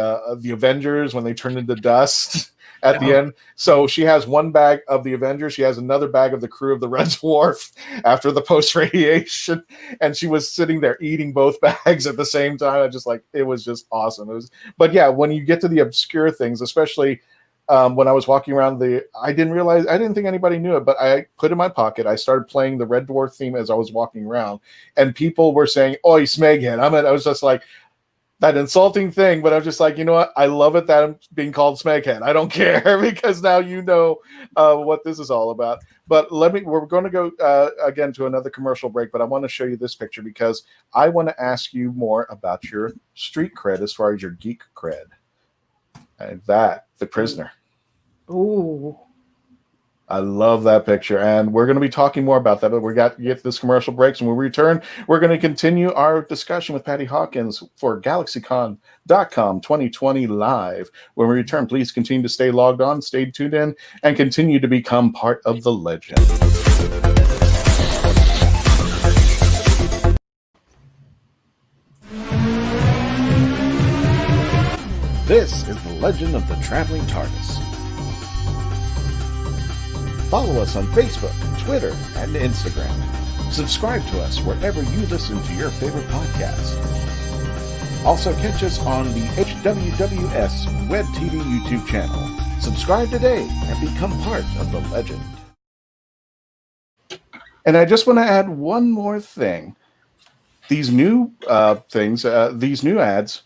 Avengers when they turned into dust at the end. So she has one bag of the Avengers. She has another bag of the crew of the Red Dwarf after the post-radiation. And she was sitting there eating both bags at the same time. It was just awesome. But yeah, when you get to the obscure things, especially when I was walking around I didn't think anybody knew it, but I put it in my pocket. I started playing the Red Dwarf theme as I was walking around, and people were saying, "Oi, Smeghead." I was just like, that insulting thing, but I'm just like, you know what? I love it that I'm being called Smeghead. I don't care because now you know what this is all about. But we're going to go again to another commercial break, but I want to show you this picture because I want to ask you more about your street cred as far as your geek cred. And the prisoner. Ooh. I love that picture, and we're going to be talking more about that, but we got to get this commercial breaks, and when we return, we're going to continue our discussion with Patty Hawkins for GalaxyCon.com 2020 Live. When we return, please continue to stay logged on, stay tuned in, and continue to become part of the legend. This is the Legend of the Traveling TARDIS. Follow us on Facebook, Twitter, and Instagram. Subscribe to us wherever you listen to your favorite podcast. Also catch us on the HWWS Web TV YouTube channel. Subscribe today and become part of the legend. And I just want to add one more thing. These new these new ads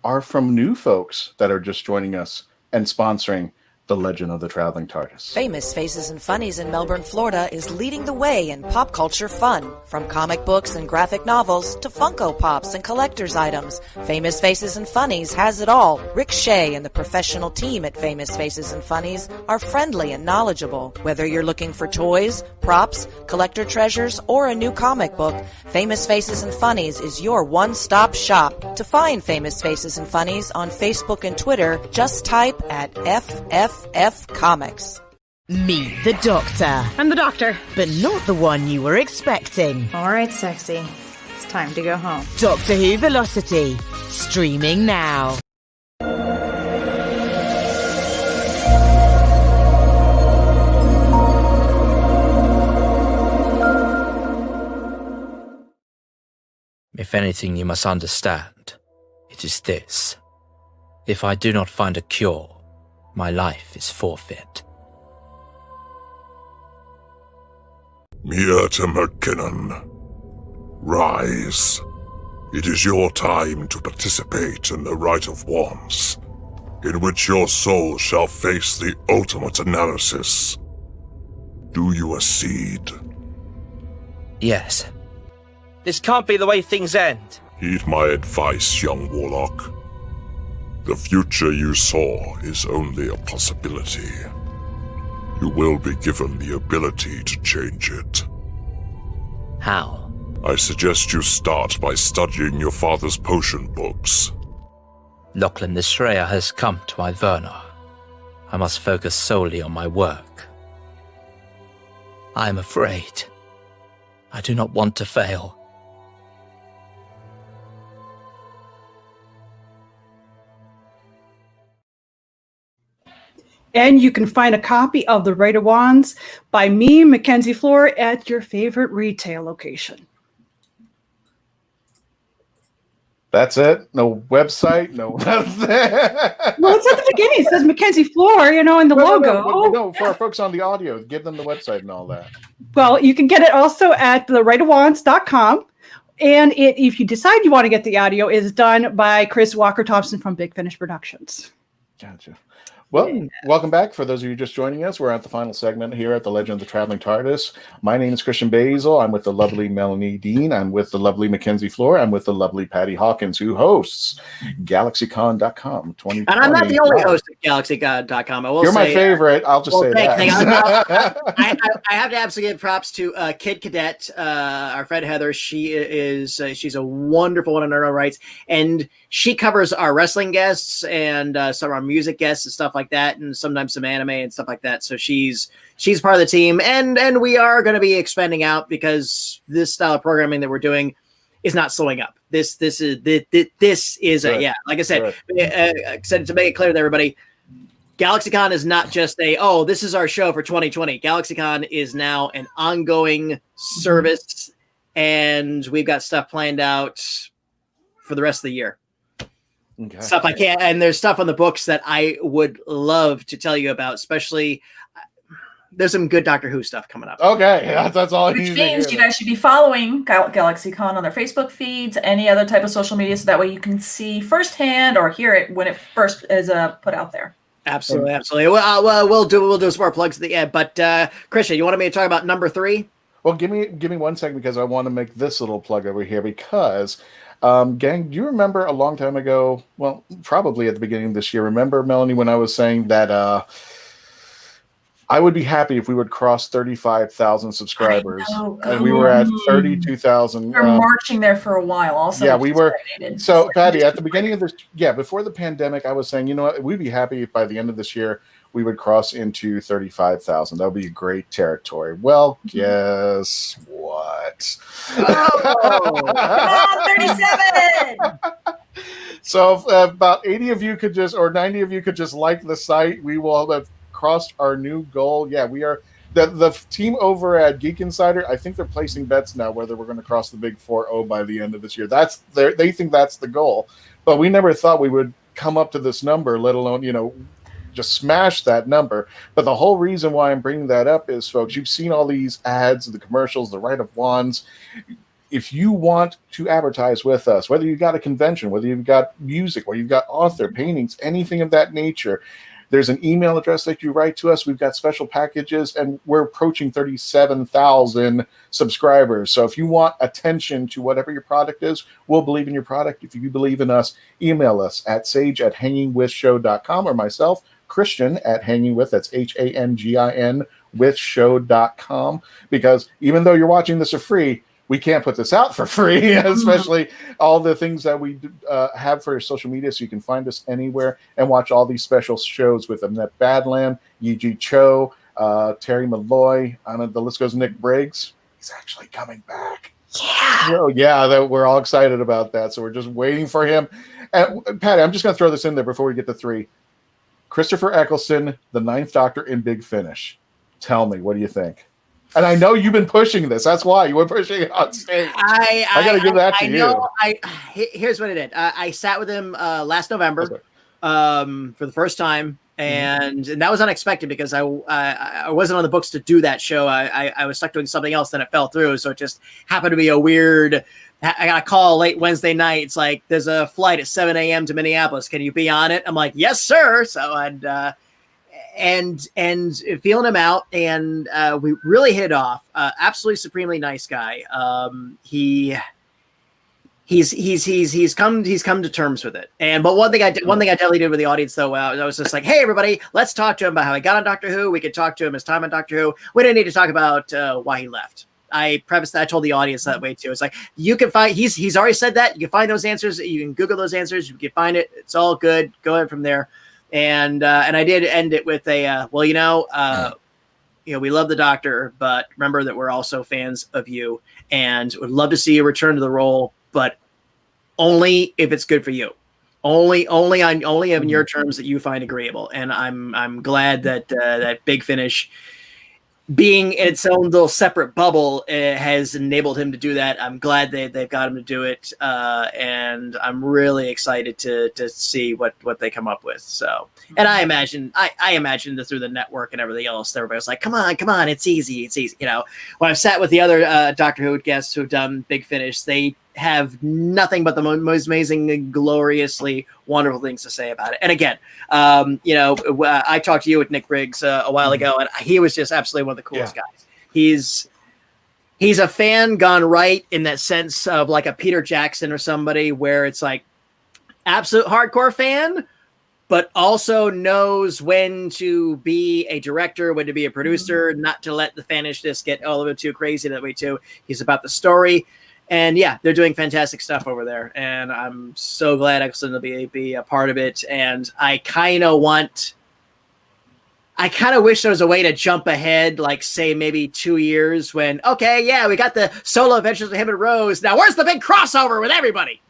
are from new folks that are just joining us and sponsoring The Legend of the Traveling TARDIS. Famous Faces and Funnies in Melbourne, Florida is leading the way in pop culture fun. From comic books and graphic novels to Funko Pops and collector's items, Famous Faces and Funnies has it all. Rick Shea and the professional team at Famous Faces and Funnies are friendly and knowledgeable. Whether you're looking for toys, props, collector treasures, or a new comic book, Famous Faces and Funnies is your one-stop shop. To find Famous Faces and Funnies on Facebook and Twitter, just type at FFF Comics. Meet the Doctor. I'm the Doctor. But not the one you were expecting. All right, sexy. It's time to go home. Doctor Who Velocity. Streaming now. If anything you must understand, it is this. If I do not find a cure, my life is forfeit. Myrta McKinnon, rise. It is your time to participate in the Rite of Wands, in which your soul shall face the ultimate analysis. Do you accede? Yes. This can't be the way things end. Heed my advice, young warlock. The future you saw is only a possibility. You will be given the ability to change it. How? I suggest you start by studying your father's potion books. Lachlan the Shreya has come to Iverna. I must focus solely on my work. I am afraid. I do not want to fail. And you can find a copy of The Rite of Wands by me, Mackenzie Floor, at your favorite retail location. That's it. No website. No. Well, it's at the beginning. It says Mackenzie Floor, in the logo. No, for our folks on the audio, give them the website and all that. Well, you can get it also at therightofwands.com. And if you decide you want to get the audio, is done by Chris Walker Thompson from Big Finish Productions. Gotcha. Well, welcome back. For those of you just joining us, we're at the final segment here at the Legend of the Traveling TARDIS. My name is Christian Basil. I'm with the lovely Melanie Dean. I'm with the lovely Mackenzie Floor. I'm with the lovely Patty Hawkins, who hosts GalaxyCon.com 2020. And I'm not the only host of GalaxyCon.com. You're my favorite. I'll just say that. I have to absolutely give props to Kid Cadet, our friend Heather. She's a wonderful one in her own rights, and she covers our wrestling guests and some of our music guests and stuff like that, and sometimes some anime and stuff like that. So she's part of the team, and we are going to be expanding out because this style of programming that we're doing is not slowing up. This is like I said, to make it clear to everybody, GalaxyCon is not just this is our show for 2020. GalaxyCon is now an ongoing service, and we've got stuff planned out for the rest of the year. Okay. Stuff I can't, and there's stuff on the books that I would love to tell you about, especially there's some good Doctor Who stuff coming up. Okay, that's all. Which means you guys should be following GalaxyCon on their Facebook feeds, any other type of social media, so that way you can see firsthand or hear it when it first is put out there. Absolutely. Well, we'll do some more plugs at the end. But Christian, you wanted me to talk about number 3? Well, give me 1 second because I want to make this little plug over here because. Gang, do you remember a long time ago, well, probably at the beginning of this year, remember, Melanie, when I was saying that I would be happy if we would cross 35,000 subscribers, and we were at 32,000. We're marching there for a while also. Yeah, we were. So, Patty, at the beginning of this, before the pandemic, I was saying, you know what, we'd be happy if by the end of this year, we would cross into 35,000. That would be a great territory. Well, guess what? Come on, 37! So if about 80 of you could just, or 90 of you could just like the site, we will have crossed our new goal. Yeah, we are. The team over at Geek Insider, I think they're placing bets now whether we're going to cross the big 4-0 by the end of this year. They think that's the goal. But we never thought we would come up to this number, let alone, just smash that number. But the whole reason why I'm bringing that up is, folks, you've seen all these ads, the commercials, the Right of Wands. If you want to advertise with us, whether you've got a convention, whether you've got music, whether you've got author, paintings, anything of that nature, there's an email address that you write to us. We've got special packages, and we're approaching 37,000 subscribers. So if you want attention to whatever your product is, we'll believe in your product. If you believe in us, email us at sage@hangingwithshow.com or myself, Christian @hangingwith, that's HANGIN with show.com, because even though you're watching this for free, we can't put this out for free, especially all the things that we have for social media, so you can find us anywhere and watch all these special shows with Annette Badland, Yi-Ji Cho, Terry Malloy, the list goes, Nick Briggs. He's actually coming back. Yeah. So, we're all excited about that, so we're just waiting for him. And Patty, I'm just going to throw this in there before we get to 3. Christopher Eccleston, the 9th Doctor in Big Finish. Tell me, what do you think? And I know you've been pushing this. That's why you were pushing it on stage. I got to give that to you. Here's what I did. I sat with him last November for the first time, and that was unexpected because I wasn't on the books to do that show. I was stuck doing something else, then it fell through. So it just happened to be a weird. I got a call late Wednesday night. It's like, there's a flight at 7 a.m. to Minneapolis. Can you be on it? I'm like, yes, sir. So and feeling him out, and we really hit it off. Absolutely supremely nice guy. He's come to terms with it. But one thing I definitely did with the audience though, I was just like, hey everybody, let's talk to him about how he got on Doctor Who. We could talk to him his time on Doctor Who. We didn't need to talk about why he left. I prefaced that. I told the audience that way too. It's like, you can find, he's already said that. You can find those answers. You can Google those answers. You can find it. It's all good. Go ahead from there. And I did end it with a, we love the Doctor, but remember that we're also fans of you and would love to see you return to the role, but only if it's good for you. Only on your terms that you find agreeable. And I'm glad that that Big Finish being its own little separate bubble has enabled him to do that. I'm glad they've got him to do it, and I'm really excited to see what they come up with. So, and I imagine that through the network and everything else, everybody's like, come on, it's easy. You know, when I've sat with the other Doctor Who guests who've done Big Finish, they have nothing but the most amazing, gloriously wonderful things to say about it. And again, you know, I talked to you with Nick Briggs a while ago, and he was just absolutely one of the coolest guys. He's a fan gone right in that sense of like a Peter Jackson or somebody, where it's like absolute hardcore fan, but also knows when to be a director, when to be a producer, not to let the fanishness get all of it too crazy that way too. He's about the story. And yeah, they're doing fantastic stuff over there, and I'm so glad Exelon will be a part of it. And I kind of wish there was a way to jump ahead, like say maybe 2 years when, okay, yeah, we got the solo adventures with him and Rose. Now where's the big crossover with everybody?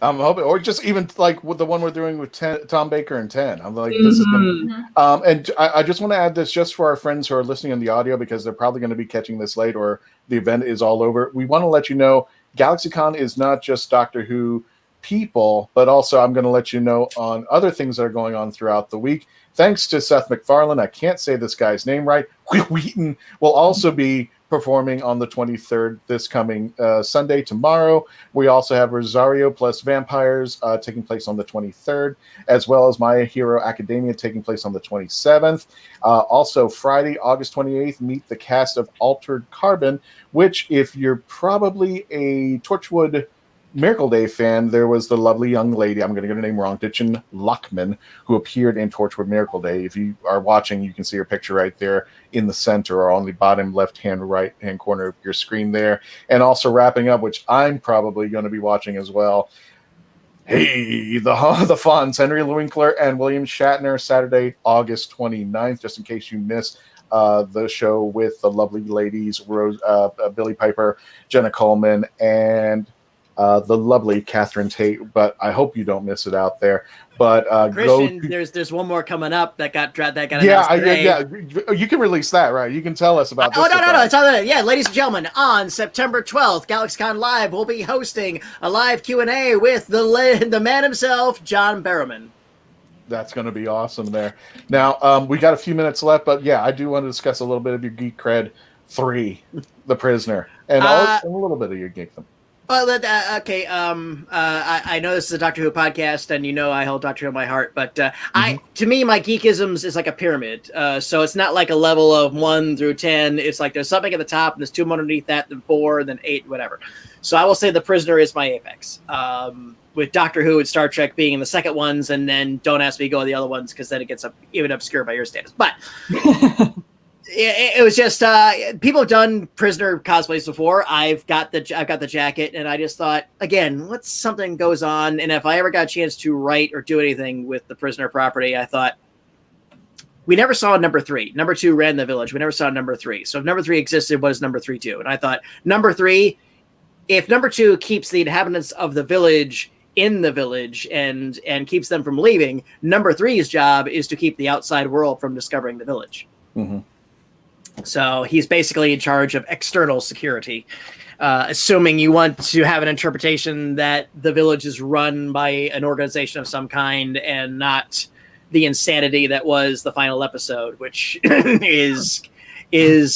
I'm hoping, or just even like with the one we're doing with Tom Baker and 10. I'm like, this is gonna, and I just want to add this just for our friends who are listening on the audio, because they're probably going to be catching this late or the event is all over. We want to let you know GalaxyCon is not just Doctor Who people, but also I'm going to let you know on other things that are going on throughout the week. Thanks to Seth MacFarlane, I can't say this guy's name right. Wheaton will also be performing on the 23rd, this coming Sunday, tomorrow. We also have Rosario plus Vampires taking place on the 23rd, as well as My Hero Academia taking place on the 27th. Also Friday, August 28th, meet the cast of Altered Carbon, which if you're probably a Torchwood Miracle Day fan, there was the lovely young lady, I'm going to get her name wrong, Ditchin Lockman, who appeared in Torchwood Miracle Day. If you are watching, you can see her picture right there in the center or on the bottom left-hand, right-hand corner of your screen there. And also wrapping up, which I'm probably going to be watching as well, hey, the Fonz, Henry Winkler and William Shatner, Saturday, August 29th, just in case you missed the show with the lovely ladies, Billie Piper, Jenna Coleman, and the lovely Catherine Tate, but I hope you don't miss it out there. But Christian, there's one more coming up that got announced today. Yeah, you can release that, right? You can tell us about this. No, it's on there. Yeah, ladies and gentlemen, on September 12th, GalaxyCon Live will be hosting a live Q&A with the man himself, John Barrowman. That's going to be awesome there. Now, we got a few minutes left, but yeah, I do want to discuss a little bit of your Geek Cred 3, The Prisoner, and a little bit of your Geekdom. Well, okay. I know this is a Doctor Who podcast, and you know I hold Doctor Who in my heart. But to me, my geekisms is like a pyramid. So it's not like a level of 1 through 10. It's like there's something at the top, and there's 2 more underneath that, then 4, then 8, whatever. So I will say The Prisoner is my apex. With Doctor Who and Star Trek being in the second ones, and then don't ask me to go to the other ones because then it gets even obscure by your status. But. It was just people have done Prisoner cosplays before. I've got the jacket, and I just thought, again, what's something goes on, and if I ever got a chance to write or do anything with the Prisoner property, I thought we never saw number 3. Number 2 ran the village. We never saw number 3. So if number 3 existed, what does number 3 do? And I thought number 3, if number 2 keeps the inhabitants of the village in the village and keeps them from leaving, number 3's job is to keep the outside world from discovering the village. Mm-hmm. So he's basically in charge of external security, assuming you want to have an interpretation that the village is run by an organization of some kind and not the insanity that was the final episode, which is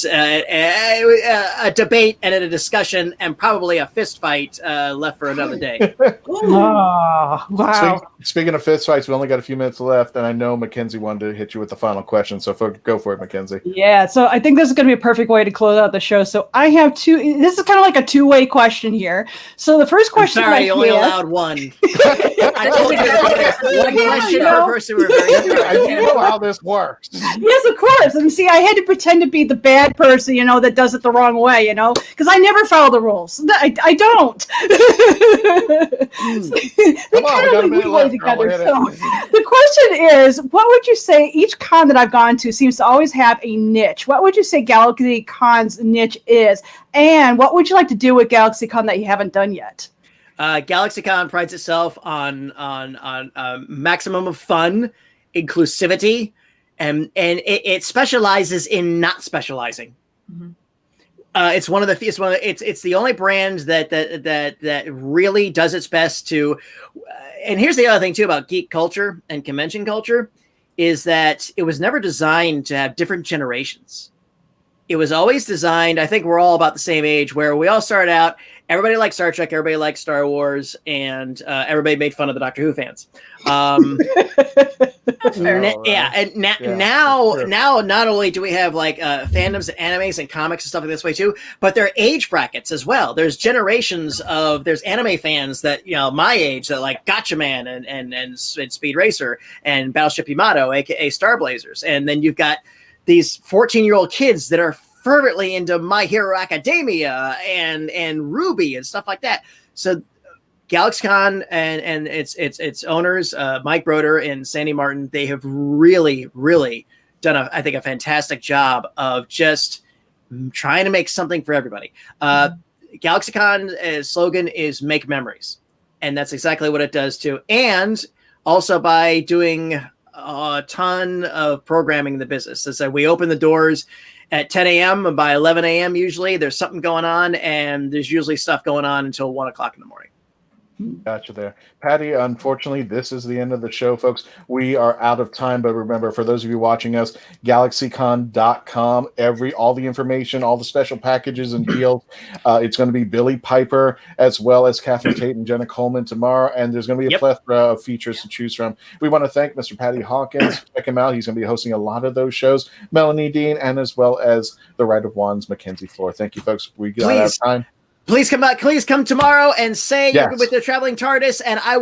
a debate and a discussion and probably a fist fight left for another day. Oh, wow. Speaking of fist fights, we only got a few minutes left, and I know Mackenzie wanted to hit you with the final question, so go for it, Mackenzie. Yeah, so I think this is going to be a perfect way to close out the show. So I have this is kind of like a 2-way question here. So the first question... I'm sorry, you only allowed one. I told you one question per person. You know how this works. Yes, of course. And see, I had to pretend to be the bad person, that does it the wrong way, because I never follow the rules. I don't. Come on, we got a minute left. Together. So, the question is, what would you say each con that I've gone to seems to always have a niche? What would you say GalaxyCon's niche is? And what would you like to do with GalaxyCon that you haven't done yet? GalaxyCon prides itself on maximum of fun, inclusivity, and it specializes in not specializing. It's the only brand that really does its best to. And here's the other thing too about geek culture and convention culture is that it was never designed to have different generations. It was always designed. I think we're all about the same age, where we all started out. Everybody liked Star Trek, everybody liked Star Wars, and everybody made fun of the Doctor Who fans. Now not only do we have like fandoms and animes and comics and stuff like this way too, but there are age brackets as well. There's generations of anime fans that my age that like Gotcha Man and Speed Racer and Battleship Yamato, aka Star Blazers, and then you've got these 14-year-old kids that are fervently into My Hero Academia and Ruby and stuff like that. So GalaxyCon and its owners, Mike Broder and Sandy Martin, they have really, really done I think a fantastic job of just trying to make something for everybody. GalaxyCon's slogan is "Make Memories," and that's exactly what it does too. And also by doing a ton of programming in the business. So we open the doors at 10 a.m. and by 11 a.m. usually there's something going on, and there's usually stuff going on until 1 o'clock in the morning. Gotcha there. Patty, unfortunately, this is the end of the show, folks. We are out of time, but remember, for those of you watching us, GalaxyCon.com, all the information, all the special packages and deals. It's going to be Billie Piper as well as Catherine Tate and Jenna Coleman tomorrow, and there's going to be a plethora of features to choose from. We want to thank Mr. Patty Hawkins. Check him out. He's going to be hosting a lot of those shows. Melanie Dean, and as well as the Right of Wands, Mackenzie Floor. Thank you, folks. We got out of time. Please come back. Please come tomorrow and say you're with the Traveling TARDIS, and I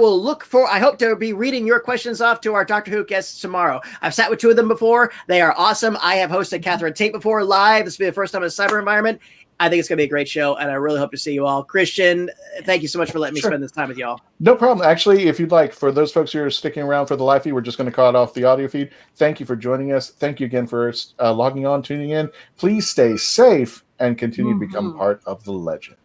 hope to be reading your questions off to our Doctor Who guests tomorrow. I've sat with two of them before. They are awesome. I have hosted Catherine Tate before live. This will be the first time in a cyber environment. I think it's going to be a great show, and I really hope to see you all. Christian, thank you so much for letting me spend this time with y'all. No problem. Actually, if you'd like, for those folks who are sticking around for the live feed, we're just going to cut off the audio feed. Thank you for joining us. Thank you again for logging on, tuning in. Please stay safe and continue to become part of the legend.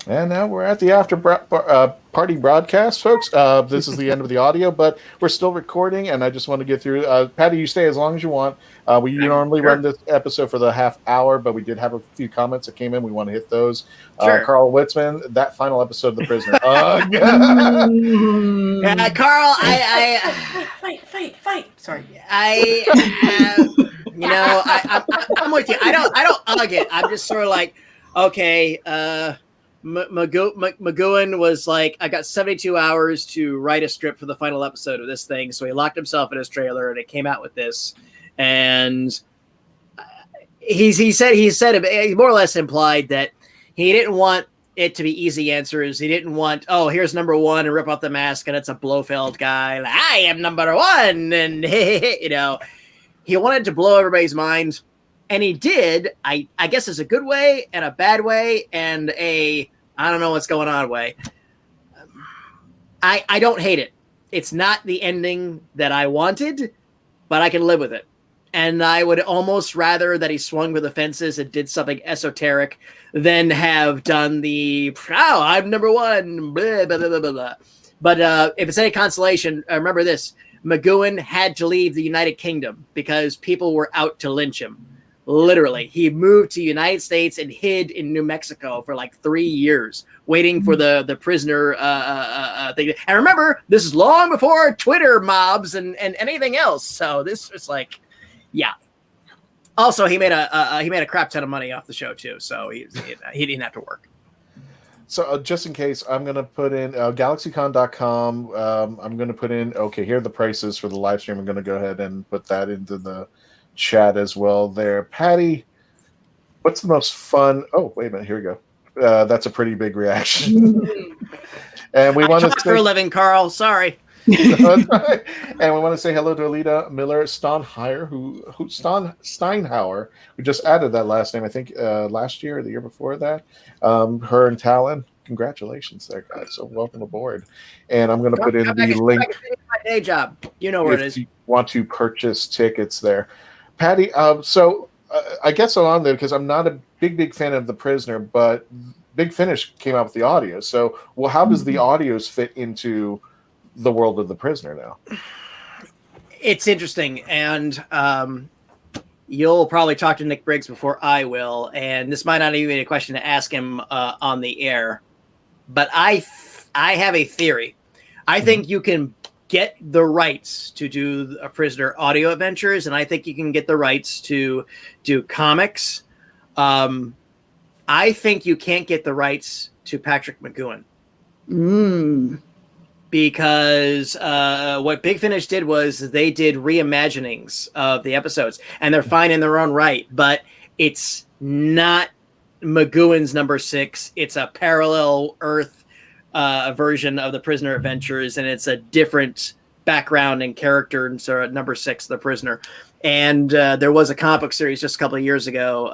And now we're at the after party broadcast, folks. This is the end of the audio, but we're still recording, and I just want to get through. Patty, you stay as long as you want. We normally run this episode for the half hour, but we did have a few comments that came in. We want to hit those. Carl Witzman, that final episode of The Prisoner. Carl, Fight. Sorry. I'm with you. I don't ug it. I'm just sort of like, okay, McGowan was like, I got 72 hours to write a script for the final episode of this thing. So he locked himself in his trailer and it came out with this. And he more or less implied that he didn't want it to be easy answers. He didn't want, here's number one and rip off the mask and it's a Blofeld guy. Like, I am number one. And, he wanted to blow everybody's minds. And he did, I guess it's a good way and a bad way and I don't know what's going on way. I don't hate it. It's not the ending that I wanted, but I can live with it. And I would almost rather that he swung for the fences and did something esoteric than have done I'm number one, blah, blah, blah, blah, blah. But if it's any consolation, remember this. McGowan had to leave the United Kingdom because people were out to lynch him. Literally, he moved to the United States and hid in New Mexico for like 3 years, waiting for the prisoner thing. And remember, this is long before Twitter mobs and anything else. So this is like, yeah. Also, he made a crap ton of money off the show too, so he didn't have to work. So just in case, I'm going to put in GalaxyCon.com. I'm going to put in, here are the prices for the live stream. I'm going to go ahead and put that into the chat as well there. Patty, what's the most fun? Oh, wait a minute. Here we go. That's a pretty big reaction. And we want to talk for a living, Carl. Sorry. And we want to say hello to Alita Miller Steinhauer, who just added that last name, I think, last year or the year before that. Her and Talon. Congratulations there, guys. So welcome aboard. And I'm going to put in the link. My day job. You know where it is. If you want to purchase tickets there. Patty, so I guess I'm on there because I'm not a big fan of The Prisoner, but Big Finish came out with the audio. So, well, how does the audios fit into the world of the prisoner now? It's interesting, and you'll probably talk to Nick Briggs before I will, and this might not even be a question to ask him on the air, but I have a theory. I think you can get the rights to do a prisoner audio adventures, and I think you can get the rights to do comics. I think you can't get the rights to Patrick McGoohan. Because what Big Finish did was they did reimaginings of the episodes, and they're fine in their own right, but it's not McGoohan's number 6. It's a parallel Earth version of the Prisoner Adventures, and it's a different background and character, and so number 6, the Prisoner. And there was a comic book series just a couple of years ago,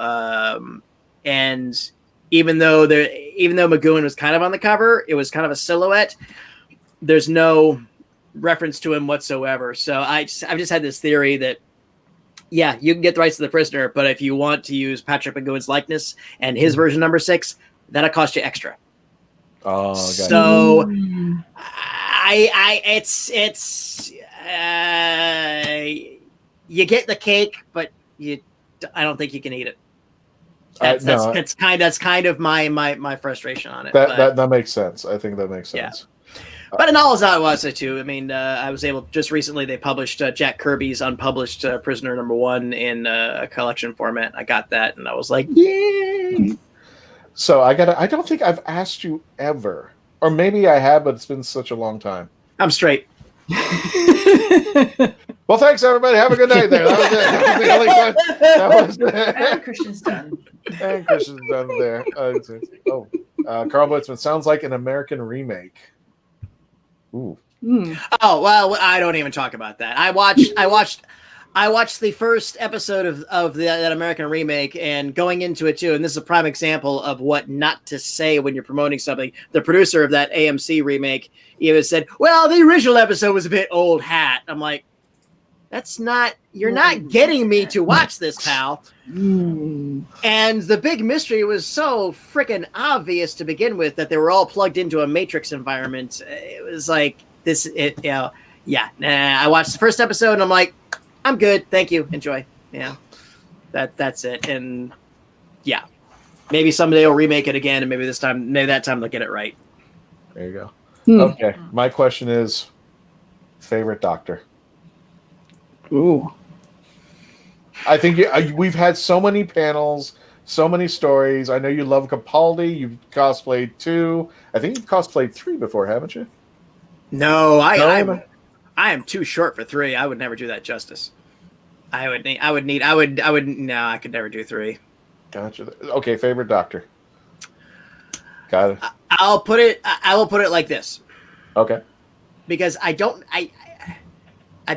and even though McGoohan was kind of on the cover, it was kind of a silhouette. There's no reference to him whatsoever. So I've just had this theory that, yeah, you can get the rights to the Prisoner, but if you want to use Patrick McGoohan's likeness and his version number 6, that'll cost you extra. Oh, so you get the cake, but I don't think you can eat it. That's kind of my frustration on it. That makes sense. I think that makes sense. Yeah. But in all as I was too, I mean, I was able just recently. They published Jack Kirby's unpublished Prisoner number 1 in a collection format. I got that, and I was like, yay! So I don't think I've asked you ever, or maybe I have, but it's been such a long time. I'm straight. Well, thanks everybody. Have a good night there. That was it. And Christian's done. And Christian's done there. Carl Blitzman sounds like an American remake. Ooh. Oh well, I don't even talk about that. I watched the first episode of that American remake, and going into it too. And this is a prime example of what not to say when you're promoting something. The producer of that AMC remake even said, "Well, the original episode was a bit old hat." I'm like, you're not getting me to watch this, pal. And the big mystery was so freaking obvious to begin with that they were all plugged into a Matrix environment. It was like I watched the first episode and I'm like, I'm good. Thank you. Enjoy. Yeah. That's it. And yeah, maybe someday they'll remake it again. And maybe that time they'll get it right. There you go. Okay. My question is favorite Doctor. Ooh. I think we've had so many panels, so many stories. I know you love Capaldi. You've cosplayed 2. I think you've cosplayed 3 before, haven't you? No, I am too short for 3. I would never do that justice. I could never do 3. Gotcha. Okay, favorite Doctor. Got it. I will put it like this. Okay. Because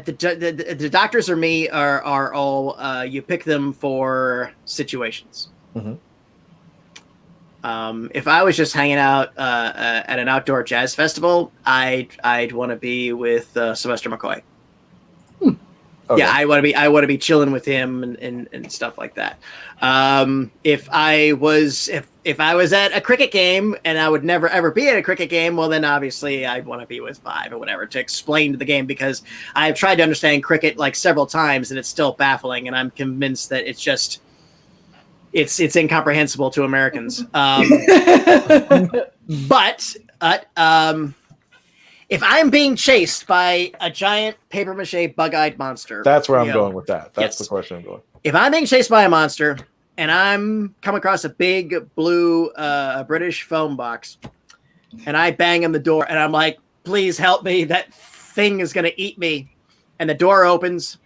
the doctors or me are all you pick them for situations. Mm-hmm. If I was just hanging out at an outdoor jazz festival, I'd want to be with Sylvester McCoy. Okay. Yeah, I want to be chilling with him and stuff like that. If I was at a cricket game and I would never ever be at a cricket game, well then obviously I'd want to be with Five or whatever to explain the game, because I've tried to understand cricket like several times and it's still baffling, and I'm convinced that it's just it's incomprehensible to Americans. But if I'm being chased by a giant papier-mâché bug-eyed monster... That's where I'm going with that. That's the question I'm going. If I'm being chased by a monster and I'm come across a big blue British phone box and I bang on the door and I'm like, please help me, that thing is going to eat me, and the door opens,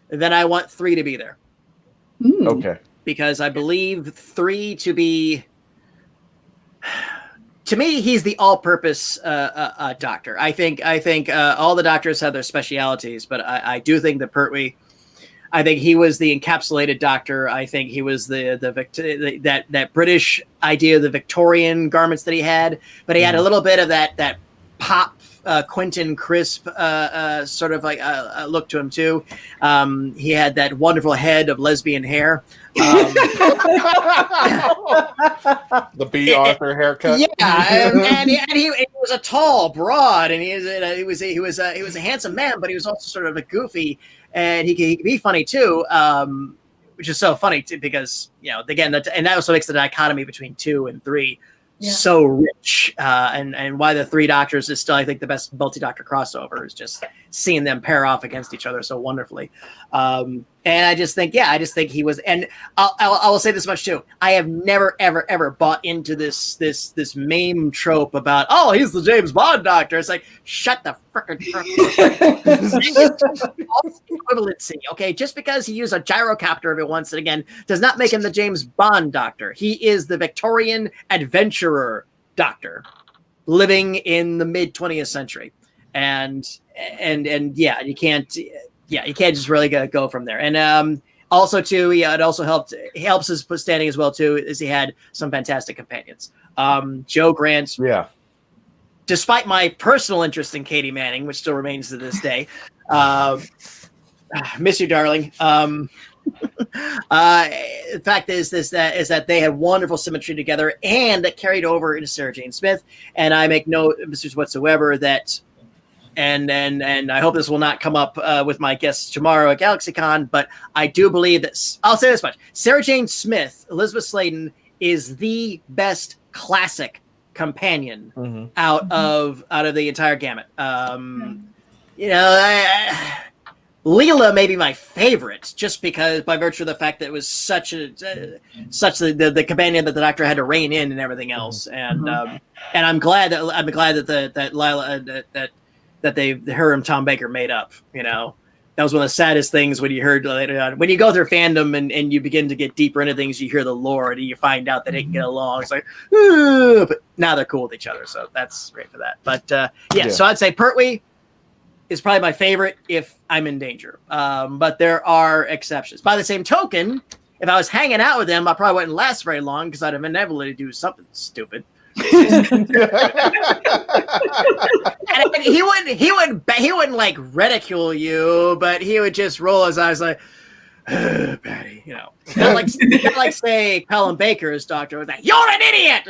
then I want 3 to be there. Okay. Because I believe 3 to be... To me, he's the all-purpose doctor. I think all the doctors have their specialities, but I do think that Pertwee, I think he was the encapsulated doctor. I think he was that British idea of the Victorian garments that he had, but he had a little bit of that pop Quentin Crisp sort of like look to him too. He had that wonderful head of lesbian hair. The B. Arthur haircut. Yeah, and he was a tall, broad, and he was a handsome man, but he was also sort of a goofy, and he could be funny too. Which is so funny too, because again, and that also makes the dichotomy between 2 and 3 so rich, and why the 3 Doctors is still, I think, the best multi-Doctor crossover is just seeing them pair off against each other so wonderfully. And I just think he was, and I will say this much too. I have never, ever bought into this meme trope about, oh, he's the James Bond Doctor. It's like, shut the frickin' equivalency. Okay, just because he used a gyrocopter every once and again does not make him the James Bond Doctor. He is the Victorian adventurer Doctor, living in the mid 20th century, and yeah, you can't just really go from there. And also too, it also helps his standing as well too, is he had some fantastic companions. Joe Grant, despite my personal interest in Katie Manning, which still remains to this day, miss you, darling. The fact is that they had wonderful symmetry together, and that carried over into Sarah Jane Smith. And I make no emphasis whatsoever that, and I hope this will not come up with my guests tomorrow at GalaxyCon, but I do believe that, I'll say this much: Sarah Jane Smith, Elizabeth Sladen, is the best classic companion out of the entire gamut. Leela may be my favorite, just because, by virtue of the fact that it was such the companion that the Doctor had to rein in and everything else. And I'm glad that Lila that her and Tom Baker made up. That was one of the saddest things when you heard later on, when you go through fandom and you begin to get deeper into things, you hear the lore and you find out that they can get along. It's like, but now they're cool with each other, so that's great for that. But so I'd say Pertwee is probably my favorite if I'm in danger. But there are exceptions. By the same token, if I was hanging out with them, I probably wouldn't last very long because I'd have inevitably do something stupid. And he wouldn't like ridicule you, but he would just roll his eyes like, Patty, not like say Colin Baker's Doctor was like, you're an idiot.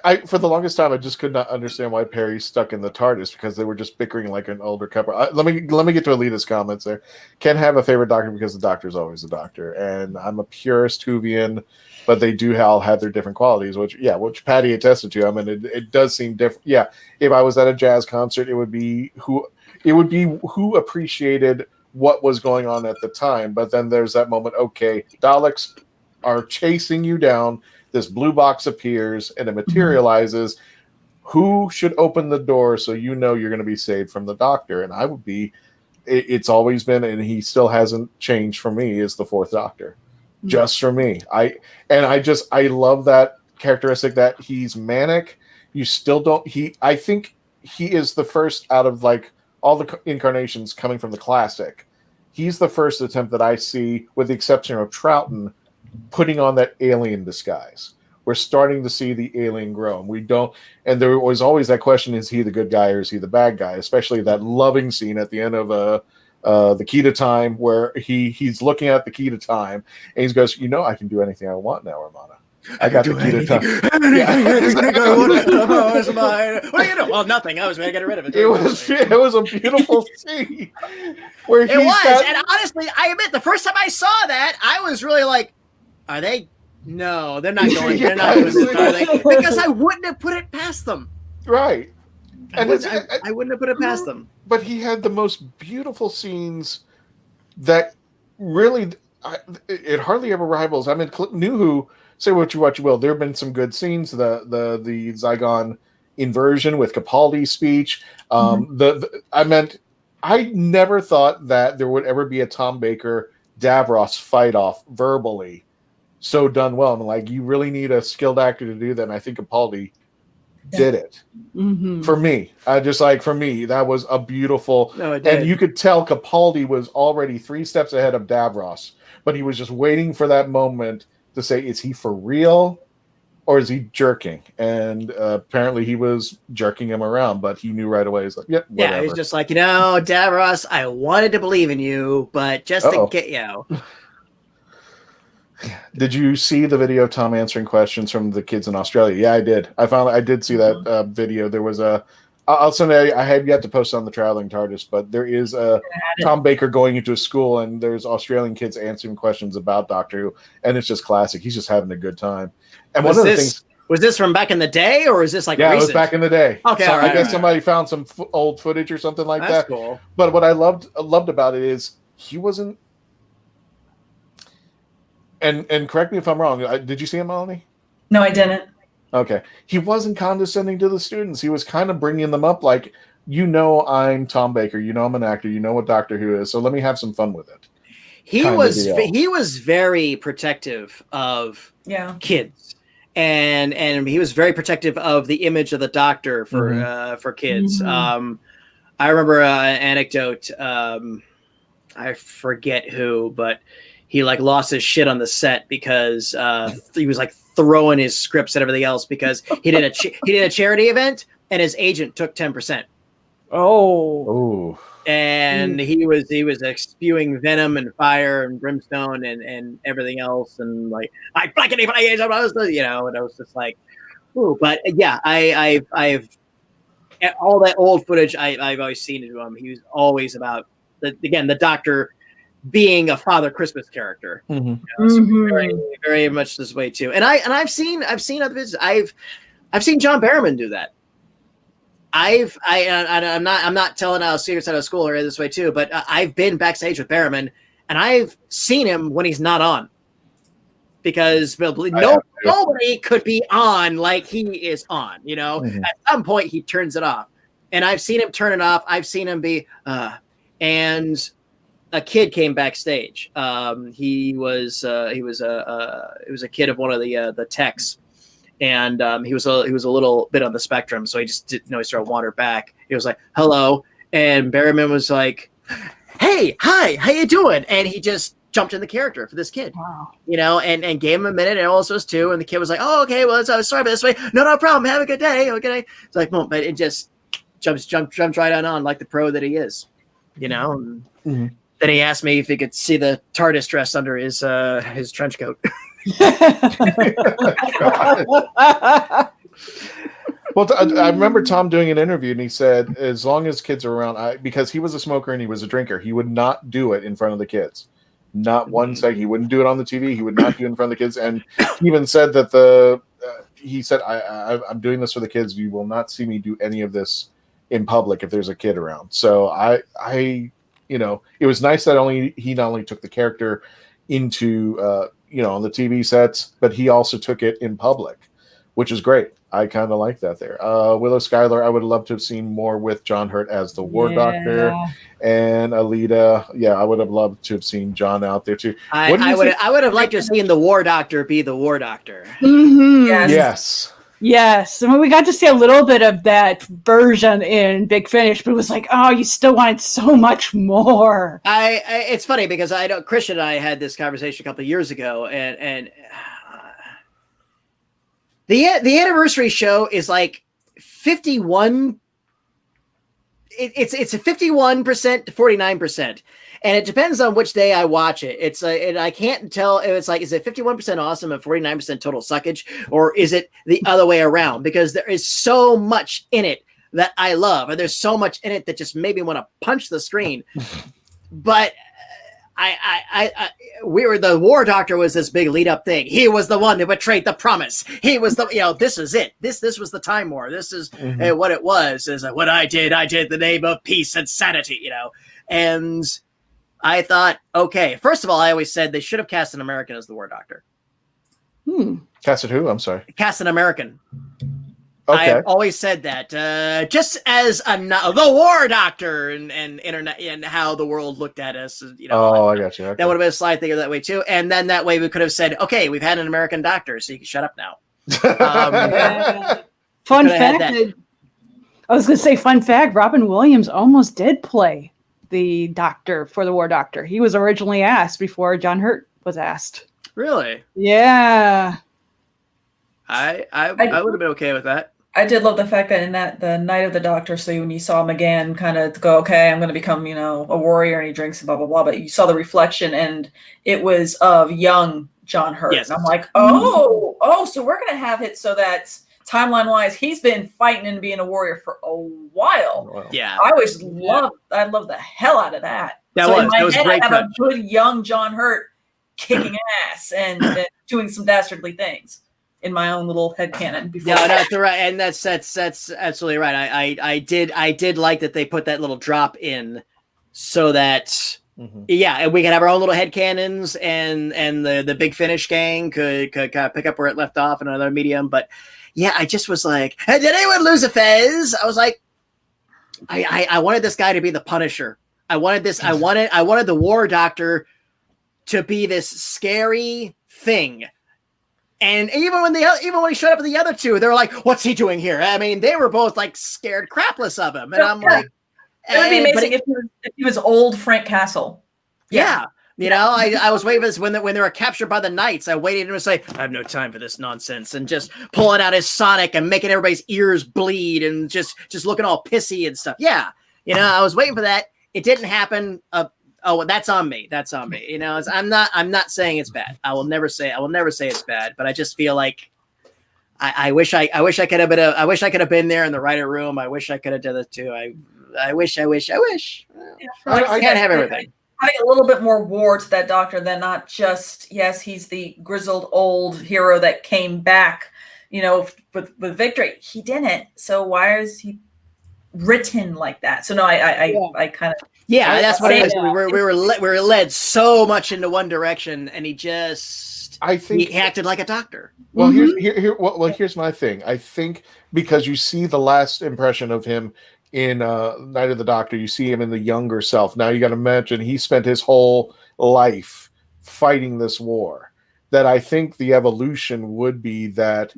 I for the longest time I just could not understand why Perry stuck in the TARDIS, because they were just bickering like an older couple. Let me get to elitist comments there. Can't have a favorite Doctor because the Doctor is always the Doctor, and I'm a purist Whovian, but they do all have their different qualities, which Patty attested to. I mean, it does seem different. Yeah, if I was at a jazz concert, it would be who appreciated what was going on at the time. But then there's that moment, okay, Daleks are chasing you down, this blue box appears, and it materializes. Who should open the door so you're going to be saved from the Doctor? And I would be, it's always been, and he still hasn't changed for me, is the Fourth Doctor. Just for me. I love that characteristic that he's manic. You still don't, I think he is the first out of like all the incarnations coming from the classic. He's the first attempt that I see, with the exception of Troughton, putting on that alien disguise. We're starting to see the alien grow. And there was always that question, is he the good guy or is he the bad guy? Especially that loving scene at the end of the Key to Time, where he's looking at the Key to Time and he goes, I can do anything I want now, Romana. I got the Key to Time. What are you doing? Well, nothing. I was going to get rid of it. It was a beautiful scene. Where it was. And honestly, I admit, the first time I saw that, I was really like, are they? No, they're not going. They're not doing this, are they? Because I wouldn't have put it past them. Right. I wouldn't have put it past them. But he had the most beautiful scenes that really, it hardly ever rivals. I mean, New Who, say what you will. There have been some good scenes. The Zygon inversion with Capaldi's speech. I never thought that there would ever be a Tom Baker Davros fight off verbally so done well. I'm like, you really need a skilled actor to do that. And I think Capaldi did it for me. For me, that was a beautiful. No, it did. And you could tell Capaldi was already 3 steps ahead of Davros, but he was just waiting for that moment to say, is he for real or is he jerking? And apparently he was jerking him around, but he knew right away. He's like, yep, whatever. Yeah, he's just like, Davros, I wanted to believe in you, but just to get Did you see the video of Tom answering questions from the kids in Australia? Yeah, I did. I did see that video. There was I'll send it. I had yet to post on the Traveling TARDIS, but there is a Tom Baker going into a school, and there's Australian kids answering questions about Doctor Who, and it's just classic. He's just having a good time. And was this from back in the day, or is this like recent? It was back in the day. Okay, so I guess somebody found some old footage or something like That's that. Cool. But what I loved about it is he wasn't. And correct me if I'm wrong. Did you see him, Melanie? No, I didn't. Okay. He wasn't condescending to the students. He was kind of bringing them up like, I'm Tom Baker. I'm an actor. You know what Doctor Who is. So let me have some fun with it. He was very protective of kids. And he was very protective of the image of the Doctor for kids. I remember an anecdote. I forget who, but he lost his shit on the set because he was throwing his scripts and everything else because he did a charity event and his agent took 10%. Oh. And he was spewing venom and fire and brimstone and everything else and I was just like, ooh. But yeah, I've all that old footage I've always seen of him. He was always about the Doctor being a Father Christmas character. So very, very much this way too. And I've seen other business. I've seen John Barrowman do that. I'm not telling a secret out of school or this way too, but I've been backstage with Barrowman and I've seen him when he's not on. Because nobody could be on like he is on, At some point he turns it off. And I've seen him turn it off. I've seen him be and a kid came backstage. He was a kid of one of the techs, and he was a little bit on the spectrum, so he just didn't know. He started wandering back. He was like, "Hello," and Barrowman was like, "Hey, hi, how you doing?" And he just jumped in the character for this kid, and gave him a minute, and also was two. And the kid was like, "Oh, okay, well, sorry about this way. No problem. Have a good day. Have a good day." It's like, boom, but it just jumped right on like the pro that he is, And, Then he asked me if he could see the TARDIS dress under his trench coat. Well, I remember Tom doing an interview, and he said, as long as kids are around, because he was a smoker and he was a drinker, he would not do it in front of the kids. Not one second. He wouldn't do it on the TV. He would not do it in front of the kids. And he even said that he said, I'm doing this for the kids. You will not see me do any of this in public if there's a kid around. So it was nice that he not only took the character into on the TV sets, but he also took it in public, which is great. I kind of like that there. Willow Schuyler, I would love to have seen more with John Hurt as the War Doctor, and Alita. Yeah, I would have loved to have seen John out there too. I would have liked to have seen the War Doctor be the War Doctor. Yes. I mean, we got to see a little bit of that version in Big Finish, but it was like, oh, you still wanted so much more. It's funny because I know Christian and I had this conversation a couple of years ago, and the anniversary show is like 51. It's a 51% to 49%. And it depends on which day I watch it. It's and I can't tell if it's is it 51% awesome and 49% total suckage, or is it the other way around? Because there is so much in it that I love, and there's so much in it that just made me want to punch the screen. But the War Doctor was this big lead up thing. He was the one who betrayed the promise. He was this is it. This was the Time War. This is what it was. Is what I did in the name of peace and sanity. And I thought, okay, first of all, I always said they should have cast an American as the War Doctor. Casted who? I'm sorry. Cast an American. Okay. I've always said that, just as the War Doctor and internet and how the world looked at us. Oh, I got you. Okay. That would have been a slide thing that way too. And then that way we could have said, okay, we've had an American Doctor, so you can shut up now. Fun fact. I was going to say, fun fact, Robin Williams almost did play the Doctor for the War Doctor. He was originally asked before John Hurt was asked. Really? Yeah. I would have been okay with that. I did love the fact that in that the Night of the Doctor, so when you saw him again, kind of go, okay, I'm going to become, a warrior, and he drinks and blah blah blah. But you saw the reflection, and it was of young John Hurt. Yes. And I'm like, oh, so we're going to have it so that timeline wise, he's been fighting and being a warrior for a while. Yeah, I love the hell out of that. That so was in my head, great. I have a good young John Hurt kicking ass and doing some dastardly things. In my own little headcanon before. No, that's right, and that's absolutely right. I did like that they put that little drop in, so that and we could have our own little headcanons, and the Big Finish gang could kind of pick up where it left off in another medium. But yeah, I just was like, hey, did anyone lose a fez? I was like, I wanted this guy to be the Punisher. I wanted the War Doctor to be this scary thing. And even when he showed up with the other two, they were like, "What's he doing here?" I mean, they were both like scared crapless of him, and I'm like, "It would be amazing if he was old Frank Castle." Yeah, I was waiting for this when they were captured by the Knights. I waited to say, "I have no time for this nonsense," and just pulling out his Sonic and making everybody's ears bleed and just looking all pissy and stuff. Yeah, I was waiting for that. It didn't happen. Oh, that's on me. That's on me. I'm not saying it's bad. I will never say it's bad, but I just feel like I wish I could have been there in the writer room. I wish I could have done it too. I wish. I can't have everything. Having a little bit more war to that Doctor than not just, yes, he's the grizzled old hero that came back, with victory. He didn't. So why is he written like that? So no, I kind of. Yeah, that's what it is. We were led so much into one direction, and he acted like a doctor. Well, here's my thing. I think because you see the last impression of him in Night of the Doctor, you see him in the younger self. Now you got to imagine he spent his whole life fighting this war. That I think the evolution would be that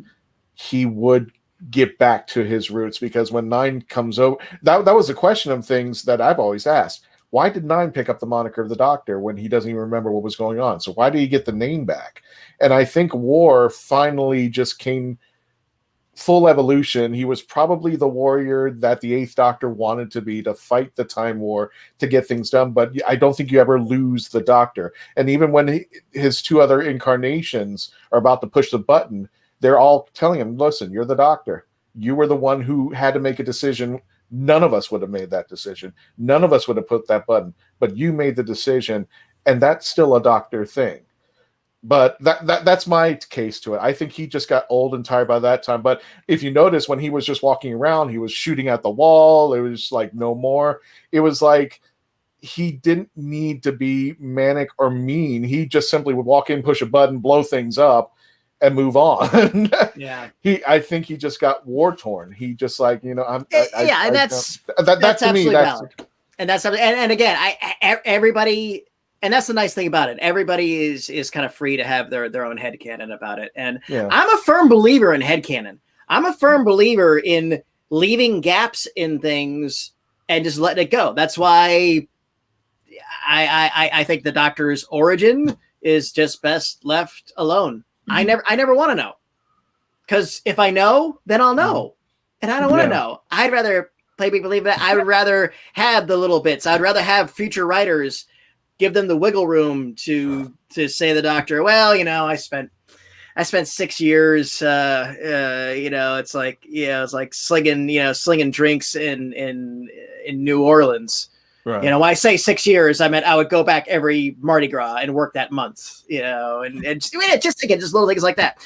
he would get back to his roots, because when 9 comes over, that was a question of things that I've always asked. Why did 9 pick up the moniker of the Doctor when he doesn't even remember what was going on? So why did he get the name back? And I think War finally just came full evolution. He was probably the warrior that the 8th Doctor wanted to be, to fight the Time War, to get things done. But I don't think you ever lose the Doctor. And even when his 2 other incarnations are about to push the button, they're all telling him, listen, you're the Doctor. You were the one who had to make a decision. None of us would have made that decision. None of us would have put that button. But you made the decision, and that's still a Doctor thing. But that's my case to it. I think he just got old and tired by that time. But if you notice, when he was just walking around, he was shooting at the wall. It was like no more. It was like he didn't need to be manic or mean. He just simply would walk in, push a button, blow things up, and move on. Yeah. I think he just got war torn. He just like, that's absolutely valid. And that's and again, everybody, and that's the nice thing about it. Everybody is kind of free to have their own headcanon about it. And I'm a firm believer in headcanon. I'm a firm believer in leaving gaps in things and just letting it go. That's why I think the Doctor's origin is just best left alone. I never want to know, because if I know, then I'll know, and I don't want to know. I'd rather play make believe that. I would rather have the little bits. I'd rather have future writers give them the wiggle room to say the Doctor. Well, I spent 6 years. It's like slinging drinks in New Orleans. Right. When I say 6 years, I meant I would go back every Mardi Gras and work that month, and just little things like that.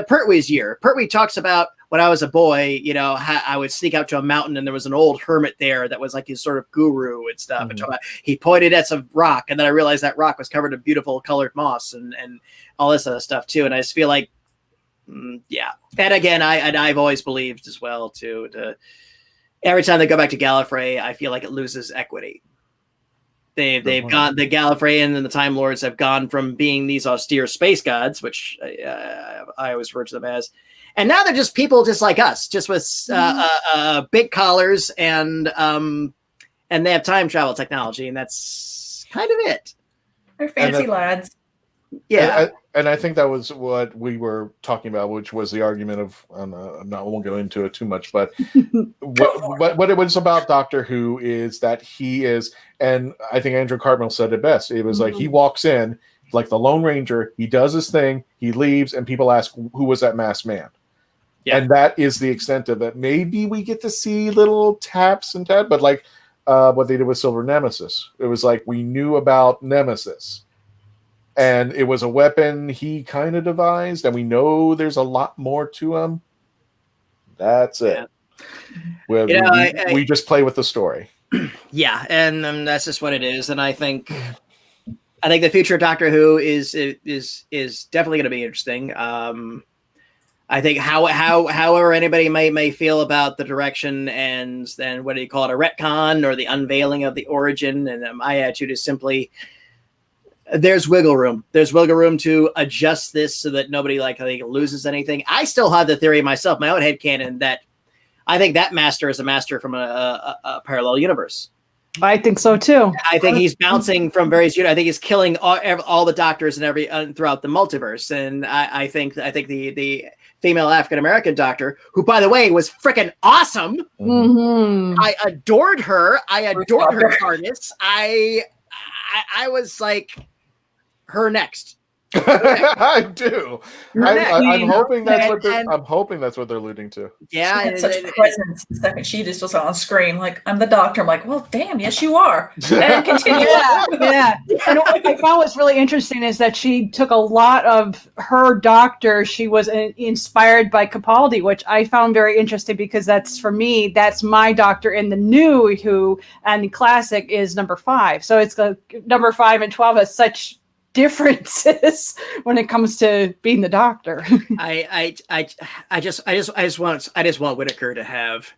Pertwee's year. Pertwee talks about when I was a boy, how I would sneak out to a mountain and there was an old hermit there that was like his sort of guru and stuff. Mm-hmm. And he pointed at some rock, and then I realized that rock was covered in beautiful colored moss and all this other stuff too. And I just feel like, yeah. And again, I've always believed as well too. Every time they go back to Gallifrey, I feel like it loses equity. They've gone, the Gallifrey and the Time Lords have gone from being these austere space gods, which I always refer to them as, and now they're just people just like us, just with big collars and they have time travel technology, and that's kind of it. They're fancy lads. Yeah, And I think that was what we were talking about, which was the argument of, I won't go into it too much, but what it was about Doctor Who is that he is, and I think Andrew Cartmel said it best. It was like he walks in like the Lone Ranger, he does his thing, he leaves, and people ask, who was that masked man? Yeah. And that is the extent of it. Maybe we get to see little taps and but like what they did with Silver Nemesis. It was like we knew about Nemesis. And it was a weapon he kind of devised, and we know there's a lot more to him. That's it. Yeah. We just play with the story. Yeah, and that's just what it is. And I think the future of Doctor Who is definitely going to be interesting. I think however anybody may feel about the direction and then what do you call it, a retcon or the unveiling of the origin, and my attitude is simply there's wiggle room. There's wiggle room to adjust this so that nobody loses anything. I still have the theory myself, my own headcanon, that I think that master is a master from a parallel universe. I think so too. I think he's bouncing from various units. I think he's killing all the doctors and throughout the multiverse. And I think the female African American doctor, who by the way was freaking awesome. Mm-hmm. I adored her. I adored her TARDIS. I was like, her next. I do. I'm hoping that's what I'm hoping that's what they're alluding to. Yeah, she had such presence the second she just was on screen. Like, I'm the doctor. I'm like, well, damn, yes, you are. And continue. Yeah. And what I found was really interesting is that she took a lot of her doctor. She was inspired by Capaldi, which I found very interesting because that's, for me, that's my doctor in the new Who, and the classic is number 5. So it's number 5 and 12 has such differences when it comes to being the doctor. I just want Whittaker to have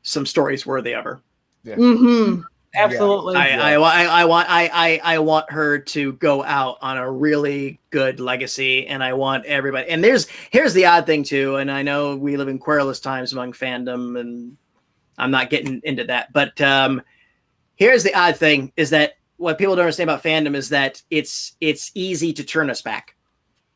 some stories worthy of her. Yeah. Mm-hmm. Absolutely. I want her to go out on a really good legacy, and I want everybody. And here's the odd thing too, and I know we live in querulous times among fandom, and I'm not getting into that, but here's the odd thing: is that what people don't understand about fandom is that it's easy to turn us back.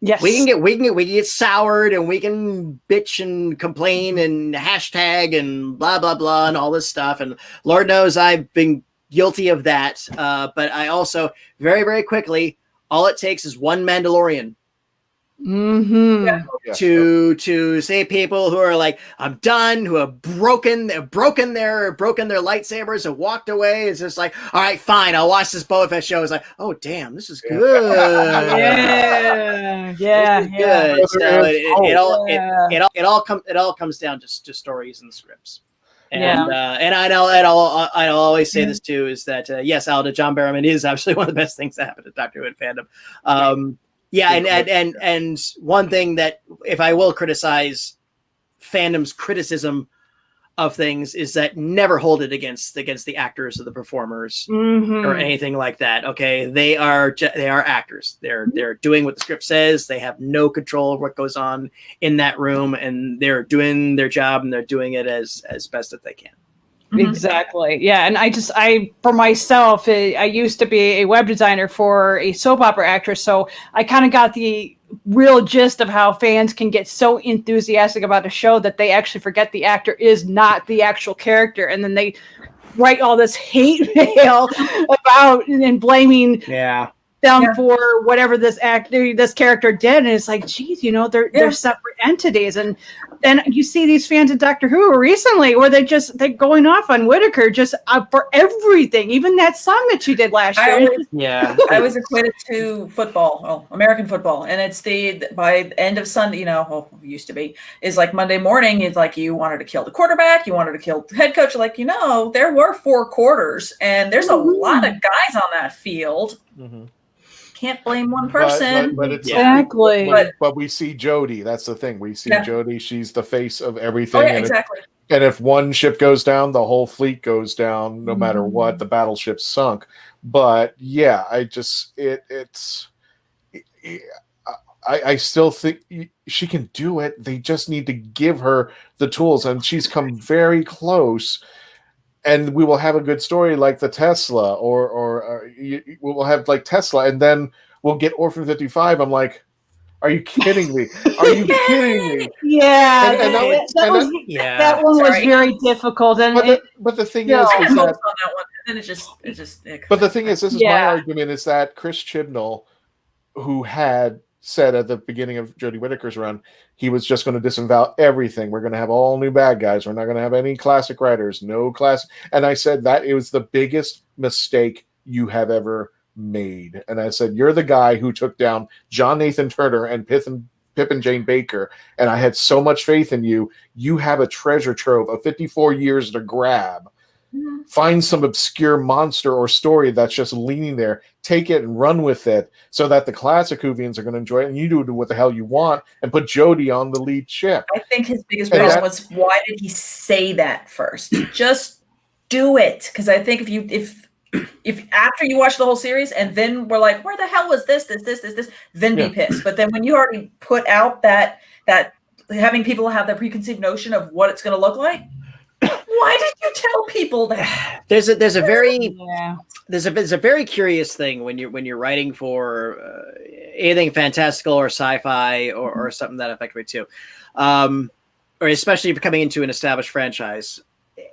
Yes, we can get soured, and we can bitch and complain and hashtag and blah blah blah and all this stuff. And Lord knows I've been guilty of that. But I also very very quickly, all it takes is one Mandalorian. Mm-hmm. To say people who are like, I'm done, who have broken their lightsabers and walked away. It's just like, all right, fine, I'll watch this Boba Fett show. It's like, oh damn, this is good. Good. So it all comes down to stories and scripts. And I'll always say this too, is that yes, Alda John Barrowman is absolutely one of the best things that happened to Doctor Who and fandom. Yeah, and one thing that, if I will criticize fandom's criticism of things, is that never hold it against the actors or the performers or anything like that. Okay, they are actors. They're doing what the script says. They have no control of what goes on in that room, and they're doing their job, and they're doing it as best as they can. Exactly. Yeah. And I for myself, I used to be a web designer for a soap opera actress. So I kind of got the real gist of how fans can get so enthusiastic about a show that they actually forget the actor is not the actual character. And then they write all this hate mail about and blaming them for whatever this character did. And it's like, geez, they're separate entities. And then you see these fans of Doctor Who recently where they're going off on Whittaker just for everything, even that song that she did last year. I was equated to football, American football. And it's by the end of Sunday, used to be, is like Monday morning, it's like you wanted to kill the quarterback, you wanted to kill the head coach. Like, there were 4 quarters and there's a lot of guys on that field. Mm-hmm. Can't blame one person. But it's exactly. But we see Jodie. That's the thing. We see Jodie. She's the face of everything. Oh, yeah, exactly. And if one ship goes down, the whole fleet goes down. No matter what, the battleship's sunk. But yeah, I still think she can do it. They just need to give her the tools, and she's come very close. And we will have a good story like the Tesla, or we will have like Tesla, and then we'll get Orphan 55. I'm like, Are you kidding me? Are you kidding me? Yeah, And that one was very difficult. And but the thing no. is I had that, hopes on that one, and then it just. but the thing is, this is my argument: is that Chris Chibnall, who had said at the beginning of Jodie Whittaker's run, he was just going to disavow everything. We're going to have all new bad guys. We're not going to have any classic writers, no classic. And I said that it was the biggest mistake you have ever made. And I said, you're the guy who took down John Nathan Turner and Pip and Jane Baker, and I had so much faith in you. You have a treasure trove of 54 years to grab. Find some obscure monster or story that's just leaning there. Take it and run with it so that the classic Whovians are going to enjoy it, and you do what the hell you want and put Jodie on the lead ship. I think his biggest reason was, why did he say that first? Just do it. Because I think if after you watch the whole series and then we're like, where the hell was this, then be pissed. But then when you already put out that having people have their preconceived notion of what it's going to look like, why did you tell people that? There's a very curious thing when you're writing for anything fantastical or sci-fi or something that affects me too, or especially if you're coming into an established franchise,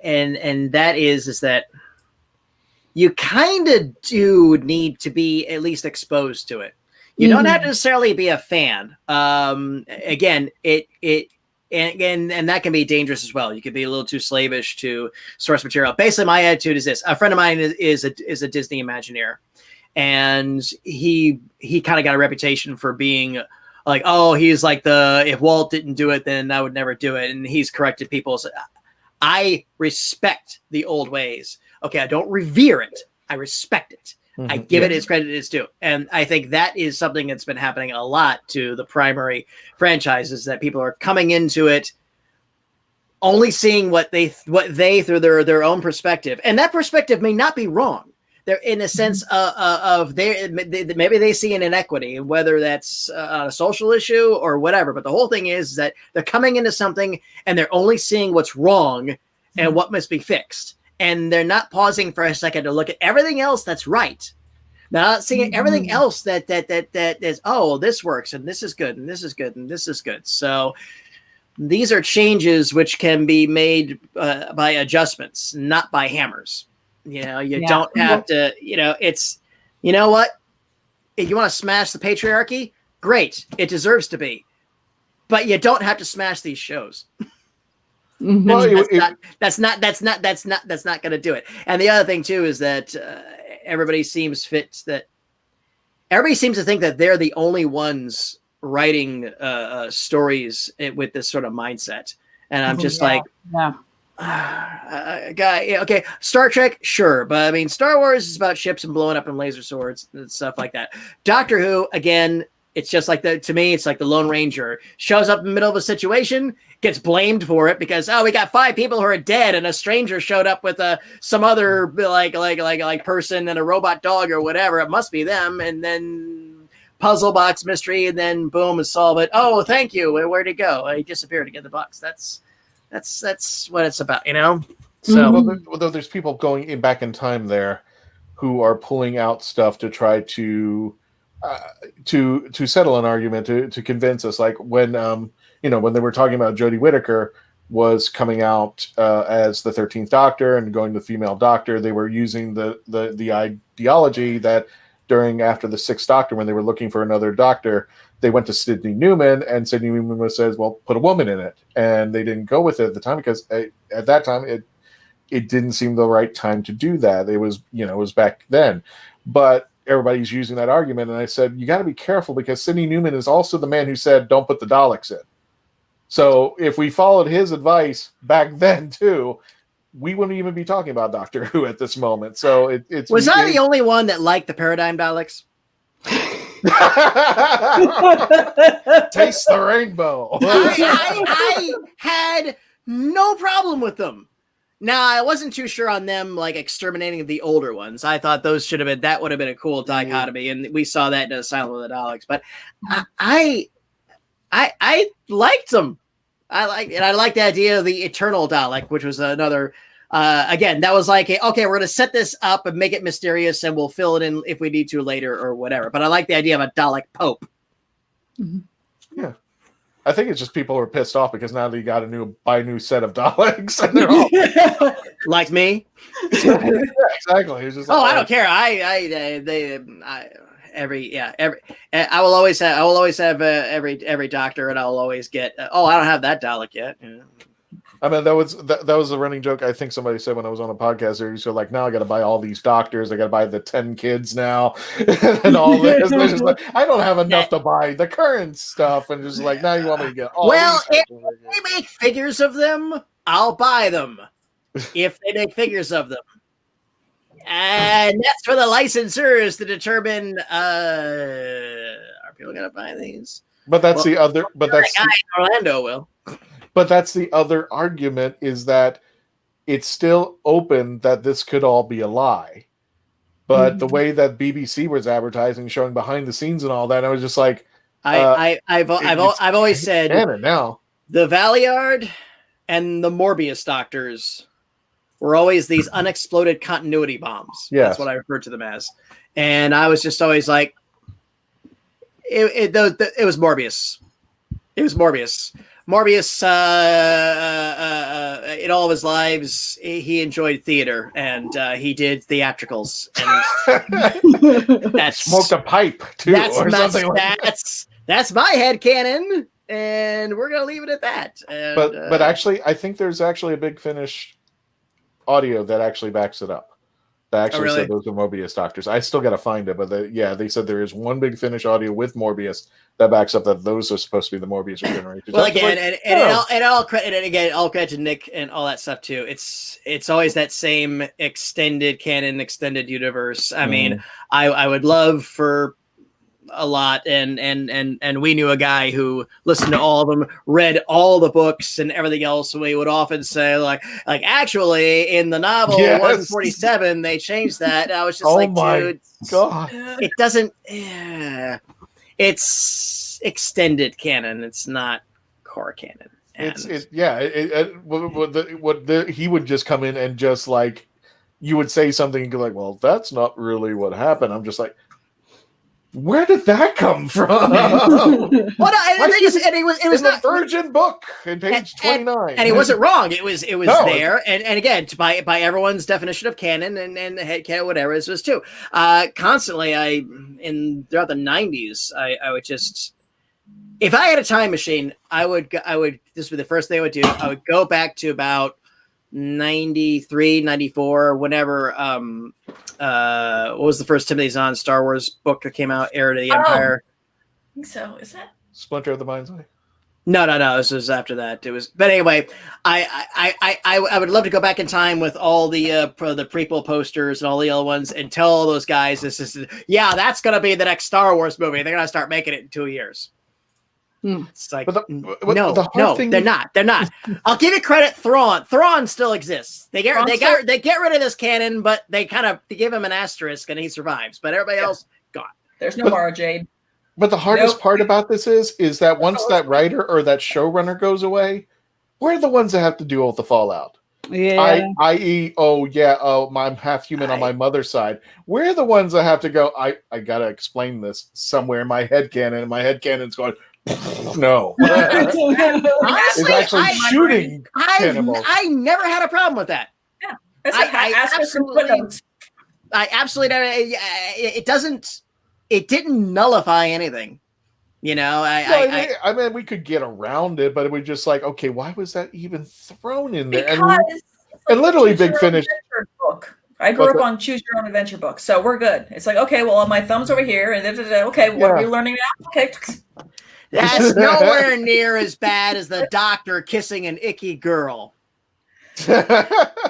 and that is that you kind of do need to be at least exposed to it. You don't have to necessarily be a fan. Again, and that can be dangerous as well. You could be a little too slavish to source material. Basically, my attitude is this: a friend of mine is a Disney Imagineer, and he kind of got a reputation for being like, oh, he's like if Walt didn't do it, then I would never do it, and he's corrected people. So I respect the old ways. Okay, I don't revere it. I respect it. I give it its credit it's due. And I think that is something that's been happening a lot to the primary franchises, that people are coming into it only seeing what they through their own perspective. And that perspective may not be wrong. They're in a sense of maybe they see an inequity, whether that's a social issue or whatever. But the whole thing is that they're coming into something and they're only seeing what's wrong and what must be fixed. And they're not pausing for a second to look at everything else that's right. They're not seeing everything else that is, oh, this works and this is good and this is good and this is good. So these are changes which can be made by adjustments, not by hammers. You know, you don't have to, it's, you know what? If you want to smash the patriarchy, great. It deserves to be. But you don't have to smash these shows. Well, that's not going to do it. And the other thing too is that everybody seems to think that they're the only ones writing stories with this sort of mindset. And I'm just guy, okay, Star Trek, sure, but I mean, Star Wars is about ships and blowing up and laser swords and stuff like that. Doctor Who, again, it's just like to me, it's like the Lone Ranger shows up in the middle of a situation, gets blamed for it because, oh, we got 5 people who are dead and a stranger showed up with some other like person and a robot dog or whatever. It must be them. And then puzzle box mystery, and then boom, and solve it. Oh, thank you. Where'd he go? He disappeared to get the box. That's what it's about, So although there's people going back in time there who are pulling out stuff to try to settle an argument, to convince us, like when when they were talking about Jodie Whittaker was coming out as the 13th Doctor and going to female Doctor, they were using the ideology that after the 6th Doctor, when they were looking for another Doctor, they went to Sidney Newman, and Sidney Newman says, well, put a woman in it. And they didn't go with it at the time because at that time it didn't seem the right time to do that. It was back then. But everybody's using that argument, and I said, you got to be careful because Sidney Newman is also the man who said, don't put the Daleks in. So if we followed his advice back then too, we wouldn't even be talking about Doctor Who at this moment. So it's was I the only one that liked the Paradigm Daleks? Taste the rainbow. I had no problem with them. Now, I wasn't too sure on them like exterminating the older ones. I thought those would have been a cool dichotomy, and we saw that in Asylum of the Daleks. But I liked them. I liked the idea of the Eternal Dalek, which was another. Again, that was like, okay, we're going to set this up and make it mysterious, and we'll fill it in if we need to later or whatever. But I like the idea of a Dalek Pope. I think it's just people who are pissed off because now they got buy a new set of Daleks, and they're all like me. Yeah, exactly. It's just I don't care. I will always have every doctor, and I'll always get. I don't have that Dalek yet. Yeah. I mean, that was a running joke. I think somebody said when I was on a podcast there, so like, now I got to buy all these doctors. I got to buy the 10 kids now, and all this. And just like, I don't have enough to buy the current stuff, and just like, now you want me to get all. Well, these if they make figures of them, I'll buy them. If they make figures of them, and that's for the licensors to determine. Are people gonna buy these? But that's the other. But that's guy in Orlando will. But that's the other argument, is that it's still open that this could all be a lie. But the way that BBC was advertising, showing behind the scenes and all that, I was just like, I've always said canon now. The Valiard and the Morbius doctors were always these unexploded continuity bombs. Yes. That's what I referred to them as. And I was just always like, it was Morbius. It was Morbius. Morbius, in all of his lives, he enjoyed theater, and he did theatricals. And that's smoked a pipe too, that's or something that's my headcanon, and we're gonna leave it at that. And, but actually, I think there's actually a Big Finish audio that actually backs it up. That actually really? said those are Morbius doctors. I still got to find it, but they said there is one Big Finish audio with Morbius that backs up that those are supposed to be the Morbius regenerators. Well, again, and all credit to Nick and all that stuff too. It's always that same extended canon, extended universe. I mean, I would love for a lot, and we knew a guy who listened to all of them, read all the books and everything else. We would often say like actually in the novel 147 they changed that. And I was just dude, God, it doesn't. It's extended canon. It's not core canon. And he would just come in and just like, you would say something and go like, well, that's not really what happened. I'm just like, where did that come from? Well, no, it was not Virgin book in page 29, and he wasn't wrong. It was No, there, and again, by everyone's definition of canon and head canon, whatever this was too. Constantly, throughout the 90s, I would just, if I had a time machine, I would this would be the first thing I would do. I would go back to about 93, 94, whenever. What was the first Timothy Zahn Star Wars book that came out? Heir to the Empire. I think so. Is that Splinter of the Mind's Eye? No. This was after that. It was, but anyway, I would love to go back in time with all the prequel posters and all the other ones and tell all those guys that's gonna be the next Star Wars movie. They're gonna start making it in 2 years. It's like no, they're not. They're not. I'll give you credit. Thrawn still exists. They get rid of this canon, but they give him an asterisk and he survives. But everybody else gone. There's no Mara Jade. But the hardest part about this is that once that writer or that showrunner goes away, we're the ones that have to deal with the fallout. Yeah. I.e., I'm half human on my mother's side. We're the ones that have to go, I gotta explain this somewhere in my headcanon, and my headcanon's going, no. Honestly, it's actually shooting cannibals. I never had a problem with that. Yeah. I absolutely never. It didn't nullify anything. You know, I mean, we could get around it, but it was just like, okay, why was that even thrown in there? And literally, Big Finish. Book. I grew up on Choose Your Own Adventure books, so we're good. It's like, okay, well, my thumb's over here, and okay, what are you learning now? Okay. That's nowhere near as bad as the doctor kissing an icky girl.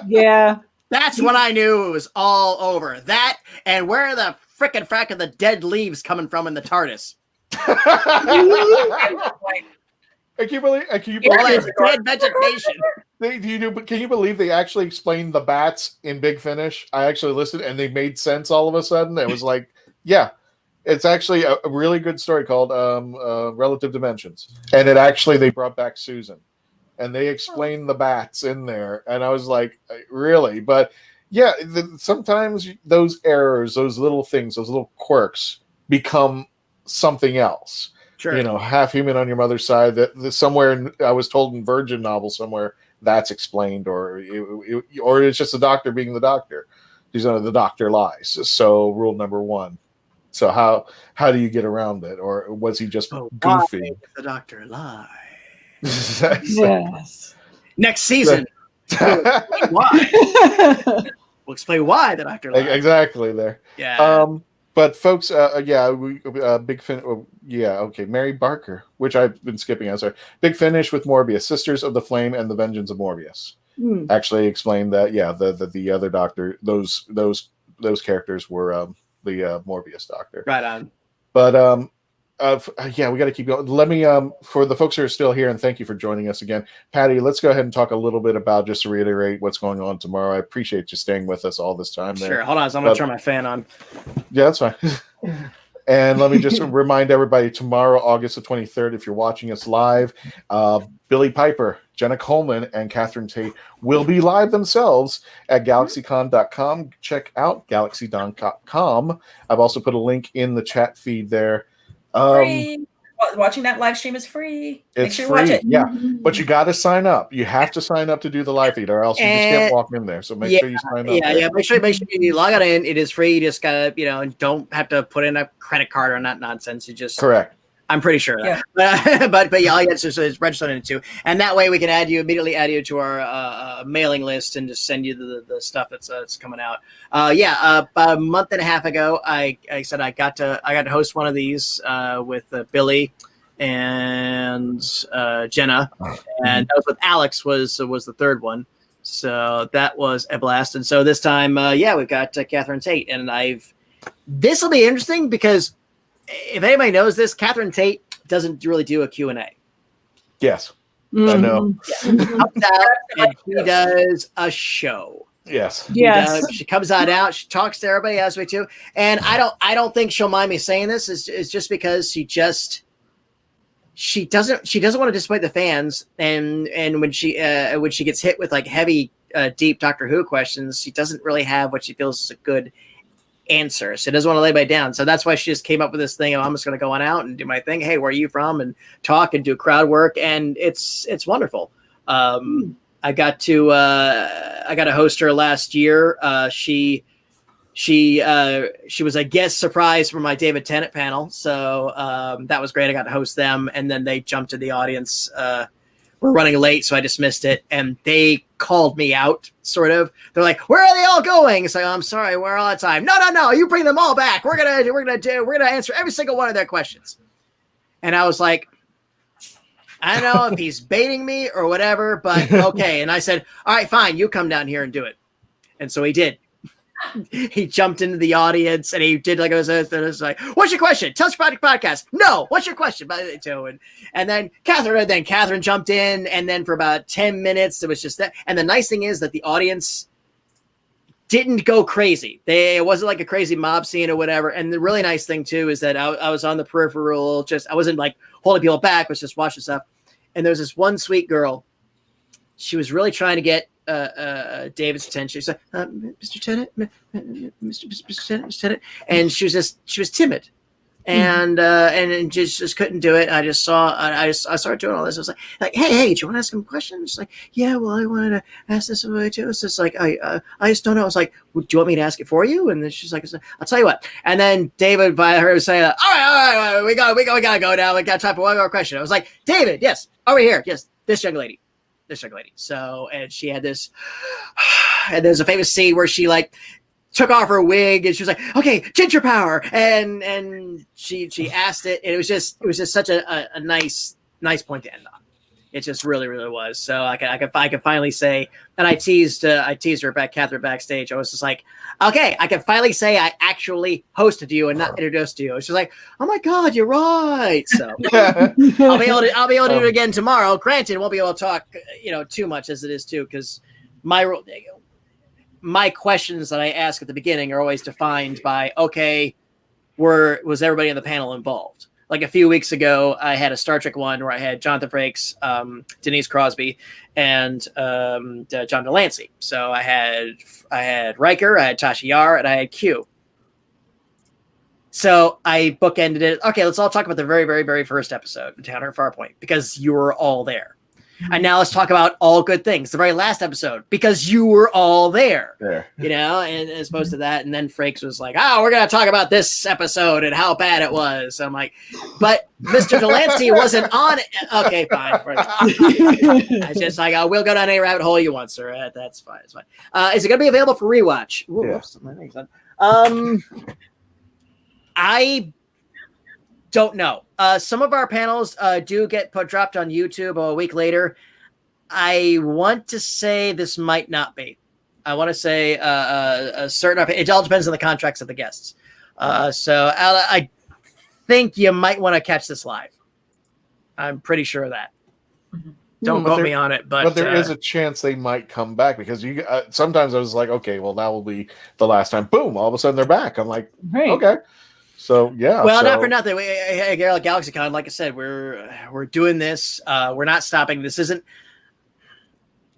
Yeah. That's when I knew it was all over. That, and where are the frickin' frack of the dead leaves coming from in the TARDIS? Can you believe dead vegetation? Can you believe they actually explained the bats in Big Finish? I actually listened and they made sense all of a sudden. It was like, yeah, it's actually a really good story called Relative Dimensions. And they brought back Susan and they explained the bats in there. And I was like, really? But yeah, sometimes those errors, those little things, those little quirks become something else. Sure. You know, half human on your mother's side. That somewhere I was told in Virgin novel somewhere that's explained, or it's just the doctor being the doctor. The doctor lies. So rule number 1. So how do you get around it, or was he just goofy? Why the doctor lies? Yes. Next season, we'll explain why. We'll explain why the doctor lies. Exactly there. Yeah. But folks, big fin. Okay, Mary Barker, which I've been skipping. I'm sorry. Big Finish with Morbius, Sisters of the Flame and the Vengeance of Morbius. Actually explained that. Yeah, the other doctor, those characters were the Morbius doctor. Right on. But we got to keep going. Let me for the folks who are still here, and thank you for joining us again, Patty. Let's go ahead and talk a little bit about, just to reiterate, what's going on tomorrow. I appreciate you staying with us all this time. Sure. Hold on, so I'm gonna turn my fan on. Yeah, that's fine. And let me just remind everybody, tomorrow, August the 23rd, if you're watching us live, Billie Piper, Jenna Coleman, and Catherine Tate will be live themselves at GalaxyCon.com. Check out GalaxyCon.com. I've also put a link in the chat feed there. Free. Watching that live stream is free. It's Make sure free, you watch it. yeah. But you got to sign up. You have to sign up to do the live feed, or else you just can't walk in there. So make sure you sign up. Yeah. Make sure you log on in. It is free. You just gotta, don't have to put in a credit card or that nonsense. You just correct. I'm pretty sure. Yeah. But yeah, all you have to do is register on it too, and that way we can immediately add you to our mailing list and just send you the stuff that's coming out. About a month and a half ago, I said I got to host one of these with Billy and Jenna, and that was with Alex was the third one. So that was a blast. And so this time, we've got Catherine Tate, and this will be interesting because if anybody knows this, Catherine Tate doesn't really do a Q&A. Yes, I know. She comes out and she does a show. Yes. She comes out, she talks to everybody as we do. And I don't think she'll mind me saying this. It's just because she doesn't want to disappoint the fans. And when she gets hit with like heavy, deep Doctor Who questions, she doesn't really have what she feels is a good answer. She doesn't want to lay anybody down. So that's why she just came up with this thing of, I'm just going to go on out and do my thing. Hey, where are you from? And talk and do crowd work. And it's wonderful. I got to host her last year. She was a guest surprise for my David Tennant panel. So that was great. I got to host them. And then they jumped to the audience. We're running late, so I dismissed it. And they called me out, sort of. They're like, "Where are they all going?" It's like, "I'm sorry, we're all the time." No, you bring them all back. We're gonna answer every single one of their questions. And I was like, I don't know if he's baiting me or whatever, but okay. And I said, "All right, fine, you come down here and do it." And so he did. He jumped into the audience and he did like it was like, "What's your question? Tell us about your podcast." "No, what's your question?" And then Catherine jumped in, and then for about 10 minutes it was just that. And the nice thing is that the audience didn't go crazy. It wasn't like a crazy mob scene or whatever. And the really nice thing too is that I was on the peripheral. I wasn't like holding people back. I was just watching stuff. And there was this one sweet girl. She was really trying to get David's attention. She's like, "Mr. Tennant, Mr. Tennant," and she was timid, and just couldn't do it. I started doing all this. I was like, hey, do you want to ask him questions? She's like, "Yeah, well, I wanted to ask this away too." So it's like, I just don't know. I was like, "Do you want me to ask it for you?" And then she's like, "I'll tell you what." And then David, by her saying, all right, we gotta go now. We got time for one more question. I was like, "David, yes, over here, yes, this young lady." So, and she had this, and there's a famous scene where she like took off her wig and she was like, "Okay, ginger power," and she asked it, and it was just such a nice point to end on. It just really, really was. So I can finally say, and I teased her Catherine backstage. I was just like, okay, I can finally say I actually hosted you and not introduced you. She's like, "Oh my God, you're right." So I'll be able to do it again tomorrow. Granted, won't be able to talk, too much as it is too, because my questions that I ask at the beginning are always defined by, okay, was everybody in the panel involved? Like a few weeks ago, I had a Star Trek one where I had Jonathan Frakes, Denise Crosby, and John Delancey. So I had Riker, I had Tasha Yar, and I had Q. So I bookended it. Okay, let's all talk about the very, very, very first episode, Encounter at Farpoint, because you were all there. And now let's talk about all good things, the very last episode, because you were all there. You know, and as opposed to that. And then Frakes was like, oh, we're going to talk about this episode and how bad it was. So I'm like, but Mr. Delancey wasn't on it. Okay, fine. I just like, we'll go down a rabbit hole you want, sir. That's fine. It's fine. Is it going to be available for rewatch? Ooh, whoops, my thing's done. I don't know. Some of our panels do get dropped on YouTube a week later. I want to say this might not be. I want to say a certain. It all depends on the contracts of the guests. So I think you might want to catch this live. I'm pretty sure of that. Don't quote me on it, but there is a chance they might come back because you. Sometimes I was like, okay, well, that will be the last time. Boom! All of a sudden they're back. I'm like, okay. So yeah. Well, not for nothing. GalaxyCon, like I said, we're doing this. We're not stopping. This isn't.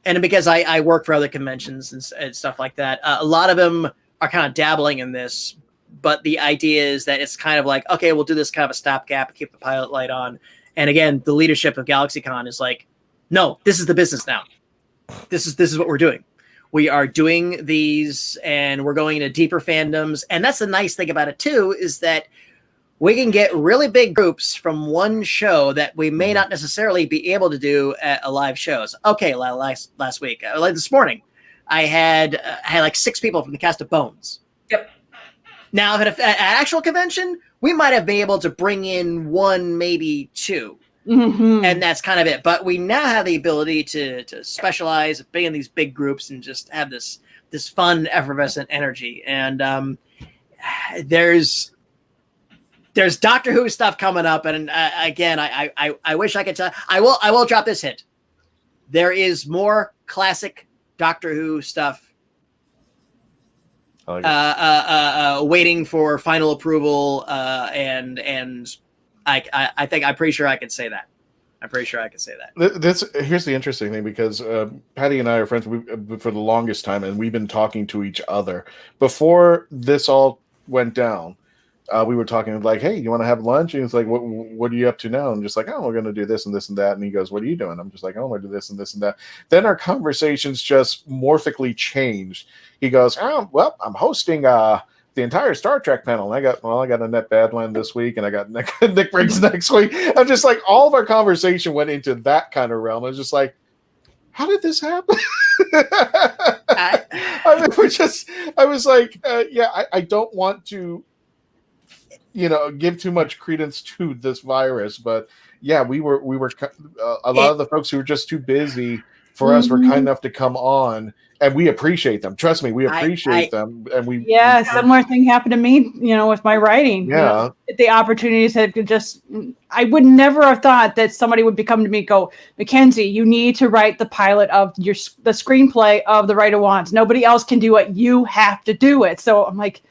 And because I work for other conventions and stuff like that, a lot of them are kind of dabbling in this. But the idea is that it's kind of like, okay, we'll do this kind of a stopgap, keep the pilot light on. And again, the leadership of GalaxyCon is like, no, this is the business now. This is what we're doing. We are doing these, and we're going into deeper fandoms. And that's the nice thing about it too, is that we can get really big groups from one show that we may not necessarily be able to do at a live shows. Okay, last week, like this morning, I had like 6 people from the cast of Bones. Yep. Now, at an actual convention, we might have been able to bring in 1, maybe 2. And that's kind of it. But we now have the ability to specialize, be in these big groups, and just have this fun, effervescent energy. And there's Doctor Who stuff coming up, and again, I wish I could tell. I will drop this hint. There is more classic Doctor Who stuff waiting for final approval, and I think I'm pretty sure I could say that. I'm pretty sure I could say that. Here's the interesting thing, because Patty and I are friends for the longest time, and we've been talking to each other before this all went down. We were talking like, hey, you want to have lunch? And he's like, what are you up to now? And just like, oh, we're going to do this and this and that. And he goes, what are you doing? I'm just like, oh, I'm going to do this and this and that. Then our conversations just morphically changed. He goes, oh, well, I'm hosting the entire Star Trek panel. And I got Annette Badland this week, and I got Nick Briggs next week. I'm just like, all of our conversation went into that kind of realm. I was just like, how did this happen? I was like, I don't want to, give too much credence to this virus, but yeah, we were a lot of the folks who were just too busy for us were kind enough to come on, and we appreciate them. Trust me, we appreciate them, and we. Yeah, similar thing happened to me, with my writing. Yeah, the opportunities had just. I would never have thought that somebody would come to me and go, Mackenzie, you need to write the pilot of the screenplay of The Right of Wands. Nobody else can do it. You have to do it. So I'm like,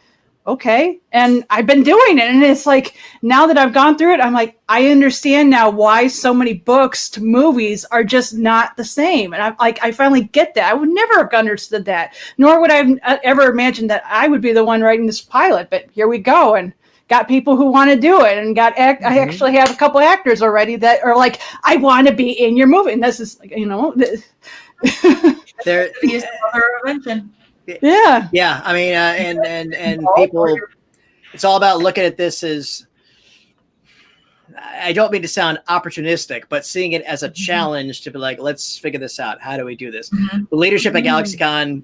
okay. And I've been doing it. And it's like, now that I've gone through it, I'm like, I understand now why so many books to movies are just not the same. And I finally get that. I would never have understood that, nor would I have ever imagined that I would be the one writing this pilot. But here we go. And got people who want to do it, and I actually have a couple actors already that are like, I want to be in your movie. And this is like, there is another invention. Yeah. I mean, and people, it's all about looking at this as, I don't mean to sound opportunistic, but seeing it as a challenge to be like, let's figure this out. How do we do this? The leadership at GalaxyCon,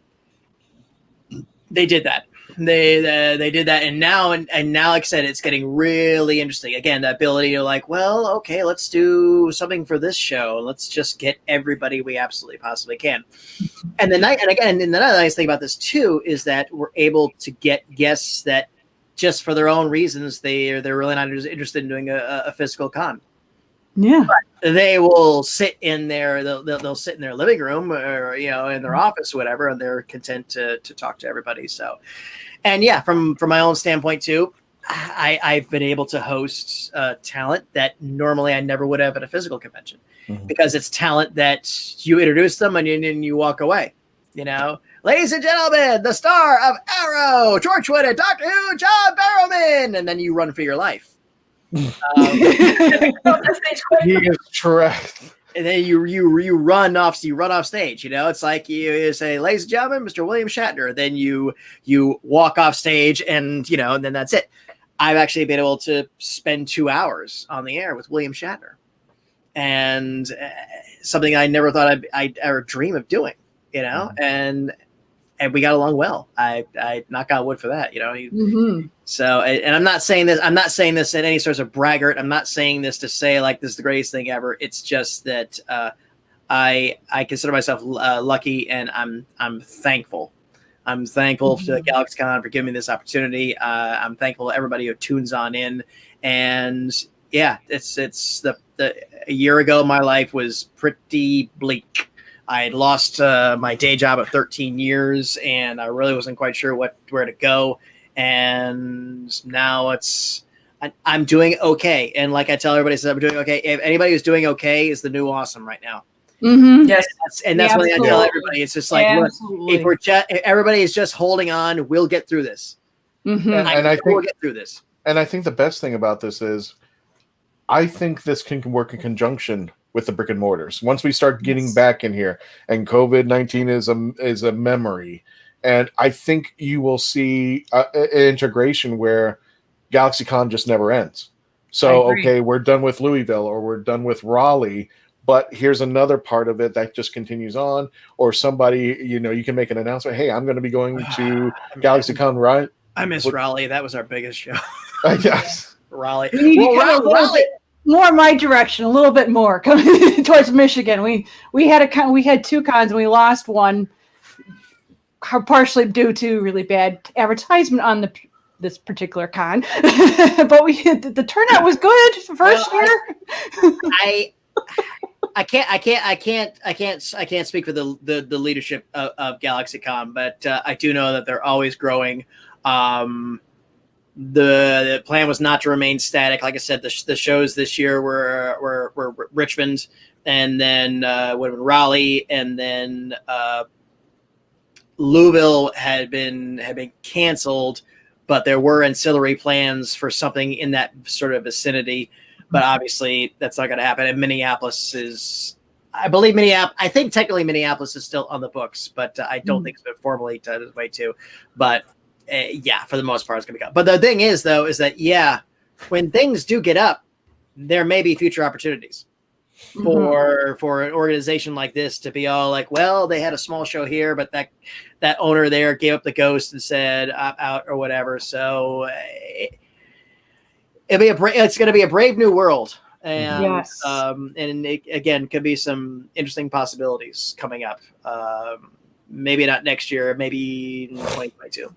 they did that. They did that, and now, like I said, it's getting really interesting. Again, the ability to like, well, okay, let's do something for this show. Let's just get everybody we absolutely possibly can. And the nice thing about this too is that we're able to get guests that, just for their own reasons, they're really not interested in doing a physical con. Yeah, but they will sit in they'll sit in their living room or in their office or whatever, and they're content to talk to everybody. So, and yeah, from my own standpoint too, I've been able to host talent that normally I never would have at a physical convention, because it's talent that you introduce them and you walk away. Like ladies and gentlemen, the star of Arrow, Torchwood, and Doctor Who, John Barrowman, and then you run for your life. He is correct. And then you run off stage. You know, it's like you say, ladies and gentlemen, Mr. William Shatner. Then you walk off stage, and and then that's it. I've actually been able to spend 2 hours on the air with William Shatner, and something I never thought I'd ever dream of doing. And we got along well. I knock on wood for that. So, and I'm not saying this in any sort of braggart. I'm not saying this to say like this is the greatest thing ever. It's just that I consider myself lucky, and I'm thankful. I'm thankful to GalaxyCon for giving me this opportunity. I'm thankful to everybody who tunes on in. And yeah, it's a year ago, my life was pretty bleak. I had lost my day job of 13 years, and I really wasn't quite sure where to go. And now I'm doing okay. And like I tell everybody, I'm doing okay. If anybody who's doing okay is the new awesome right now. Mm-hmm. Yes, and that's what I tell everybody. It's just like, look, if everybody is just holding on, we'll get through this. Mm-hmm. And I think we'll get through this. And I think the best thing about this is, I think this can work in conjunction with the brick and mortars. Once we start getting back in here, and COVID-19 is a memory, and I think you will see an integration where GalaxyCon just never ends. So, okay, we're done with Louisville, or we're done with Raleigh, but here's another part of it that just continues on. Or somebody, you can make an announcement. Hey, I'm going to be going to GalaxyCon, right? I miss Raleigh. That was our biggest show. Yes. Raleigh. We need to come a little bit more my direction, a little bit more coming towards Michigan. We had two cons, and we lost one, partially due to really bad advertisement on this particular con. But the turnout was good the first year. I can't speak for the leadership of GalaxyCon, but I do know that they're always growing. The plan was not to remain static. Like I said, the shows this year were Richmond, and then would have been Raleigh, and then Louisville had been canceled, but there were ancillary plans for something in that sort of vicinity. But obviously, that's not going to happen. And Minneapolis is, I think technically Minneapolis is still on the books, but I don't think it's been formally done its way to. But yeah, for the most part, it's going to go. But the thing is, though, is that, when things do get up, there may be future opportunities for an organization like this to be all like, well, they had a small show here, but that owner there gave up the ghost and said, I'm out or whatever. So it's going to be a brave new world. And, and it, again, could be some interesting possibilities coming up. Maybe not next year, maybe in 2022.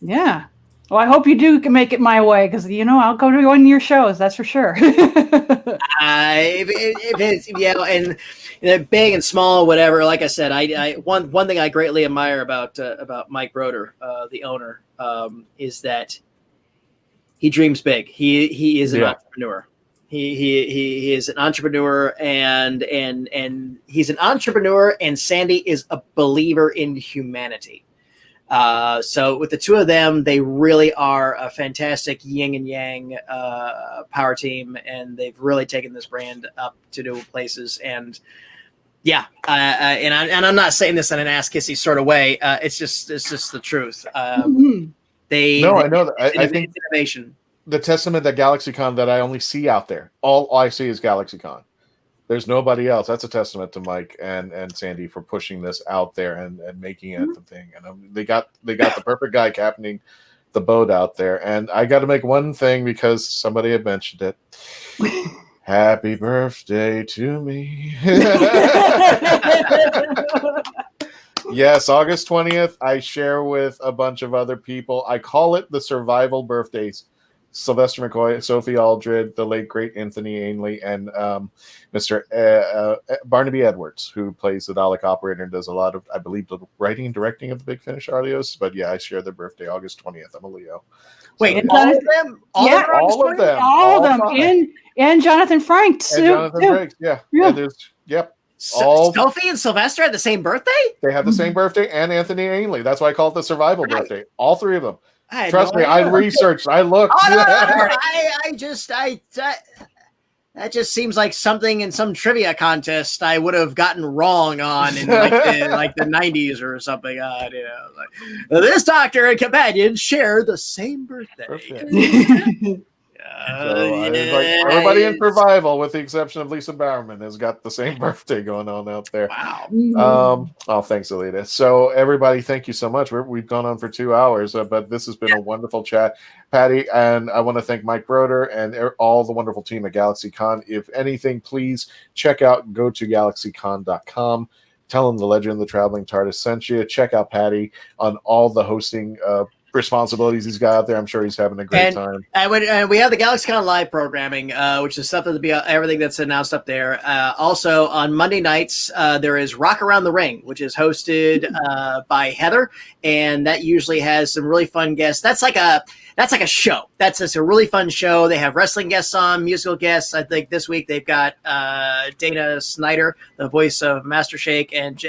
Yeah. Well, I hope you do make it my way, because I'll go to one of your shows. That's for sure. If it's and big and small, whatever. Like I said, one thing I greatly admire about Mike Broder, the owner, is that he dreams big. He is an entrepreneur. He is an entrepreneur, and he's an entrepreneur, and Sandy is a believer in humanity. So with the two of them, they really are a fantastic yin and yang power team, and they've really taken this brand up to new places. And I'm not saying this in an ass kissy sort of way. It's just the truth. I know that. I think innovation. The testament that GalaxyCon that I only see out there, all I see is GalaxyCon. There's nobody else. That's a testament to Mike and Sandy for pushing this out there and making it the thing. And they got the perfect guy captaining the boat out there. And I got to make one thing, because somebody had mentioned it. Happy birthday to me. Yes, August 20th. I share with a bunch of other people. I call it the survival birthdays. Sylvester McCoy, Sophie Aldred, the late great Anthony Ainley, and Mr. Barnaby Edwards, who plays the Dalek operator and does a lot of, I believe, the writing and directing of the Big Finish audios. But yeah, I share their birthday, August 20th. I'm a Leo. Wait, so, all of them? All of them. And Jonathan Franks. And Jonathan Franks, yeah. Yeah. Yep. Sophie and Sylvester had the same birthday? They have the same birthday, and Anthony Ainley. That's why I call it the survival birthday. All three of them. Trust me, I researched. I looked. That just seems like something in some trivia contest I would have gotten wrong on in like the 90s or something. This doctor and companion share the same birthday. Everybody in survival, with the exception of Lisa Bowerman, has got the same birthday going on out there. Wow. Thanks, Alita. So, everybody, thank you so much. We've gone on for 2 hours, but this has been a wonderful chat, Patty. And I want to thank Mike Broder and all the wonderful team at GalaxyCon. If anything, please go to GalaxyCon.com. Tell them the Legend of the Traveling TARDIS sent you. Check out Patty on all the hosting responsibilities he's got out there. I'm sure he's having a great time. And we have the GalaxyCon Live programming, which is something to be everything that's announced up there. Also on Monday nights, there is Rock Around the Ring, which is hosted by Heather, and that usually has some really fun guests. That's like a show. That's just a really fun show. They have wrestling guests on, musical guests. I think this week they've got Dana Snyder, the voice of Master Shake, and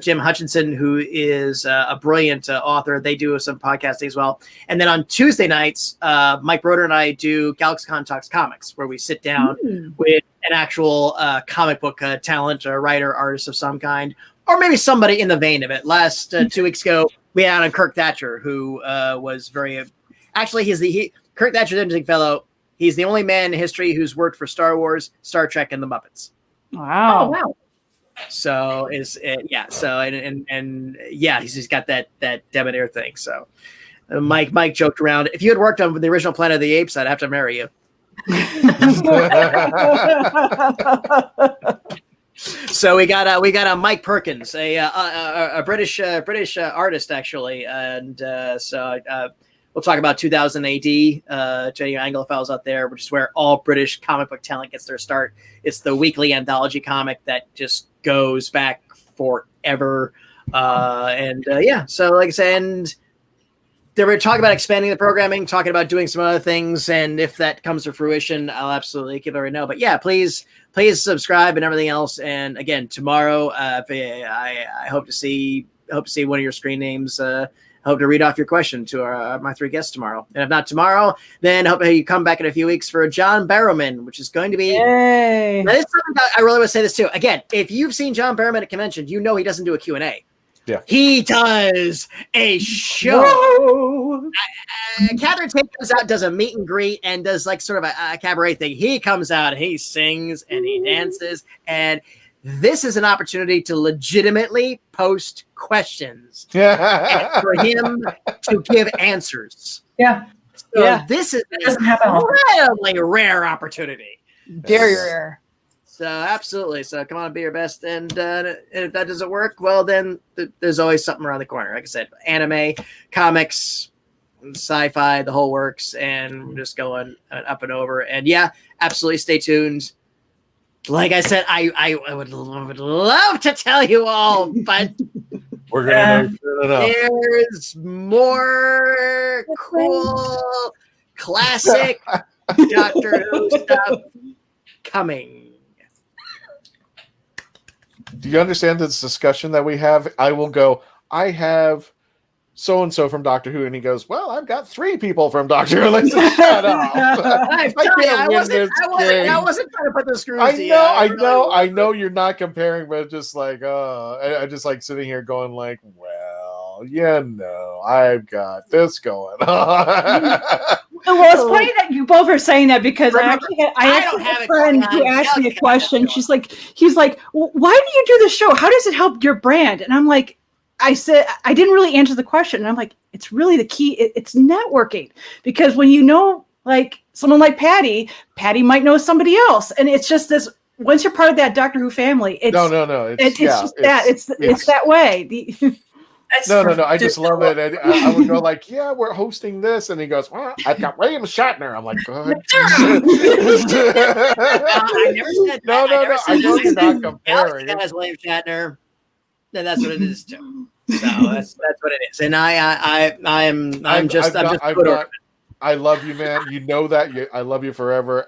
Jim Hutchinson, who is a brilliant author. They do some podcasting as well. And then on Tuesday nights, Mike Broder and I do GalaxyCon Talks Comics, where we sit down with an actual comic book talent, a writer, artist of some kind, or maybe somebody in the vein of it. Last 2 weeks ago, we had on Kirk Thatcher, who was very... Actually, Kirk Thatcher's an interesting fellow. He's the only man in history who's worked for Star Wars, Star Trek, and the Muppets. Wow. Oh, wow. So he's got that debonair thing. So Mike joked around. If you had worked on the original Planet of the Apes, I'd have to marry you. So we got Mike Perkins, a British artist actually, and we'll talk about 2000 AD to any Anglophiles out there, which is where all British comic book talent gets their start. It's the weekly anthology comic that just goes back forever. So like I said, and they were talking about expanding the programming, talking about doing some other things, and if that comes to fruition, I'll absolutely give everyone know. But yeah, please subscribe and everything else. And again, tomorrow, I hope to see one of your screen names. Hope to read off your question to my three guests tomorrow. And if not tomorrow, then hope you come back in a few weeks for John Barrowman, which is going to be... Yay. Now, I really want to say this too. Again, if you've seen John Barrowman at convention, you know he doesn't do a Q&A. Yeah. He does a show. Catherine Tate comes out, does a meet and greet, and does like sort of a cabaret thing. He comes out, and he sings, and he dances, and... This is an opportunity to legitimately post questions and for him to give answers. Yeah. So this is an incredibly rare opportunity. Very rare. So absolutely. So come on, be your best. And if that doesn't work, well, then there's always something around the corner. Like I said, anime, comics, sci-fi, the whole works. And we're just going up and over. And yeah, absolutely stay tuned. Like I said, I would love to tell you all, but we're gonna there's more cool classic Doctor Who stuff coming. Do you understand this discussion that we have? I will go, I have so-and-so from Doctor Who, and he goes, well, I've got 3 people from Doctor Who. Let's shut up. I wasn't trying to put the screws I know you're not comparing, but just like, I just like sitting here going like, well, I've got this going on. Well, it's funny that you both are saying that because I actually have a friend who asked me a question. He's like, well, why do you do this show? How does it help your brand? And I'm like, I said, I didn't really answer the question. And I'm like, it's really the key. It's networking, because when you know, like someone like Patty might know somebody else. And it's just this, once you're part of that Doctor Who family, it's that way. No. I just love it. I would go like, yeah, we're hosting this. And he goes, well, I've got William Shatner. I'm like, good. I never said that. I know you're not comparing. As William Shatner. Then that's what it is too. So that's what it is. And I'm just I love you, man. You know that. I love you forever.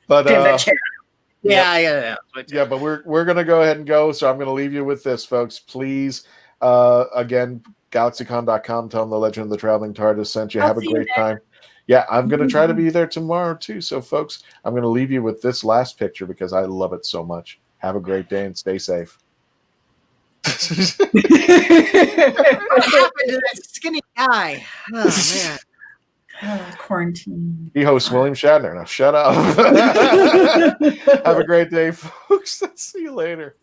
But But yeah. But we're gonna go ahead and go. So I'm gonna leave you with this, folks. Please, again, GalaxyCon.com. Tell them the Legend of the Traveling TARDIS sent you. Have a great time. Yeah, I'm gonna try to be there tomorrow too. So, folks, I'm gonna leave you with this last picture because I love it so much. Have a great day and stay safe. What happened to that skinny guy? Oh man. Quarantine. He hosts William Shatner. Now shut up. Have a great day, folks. See you later.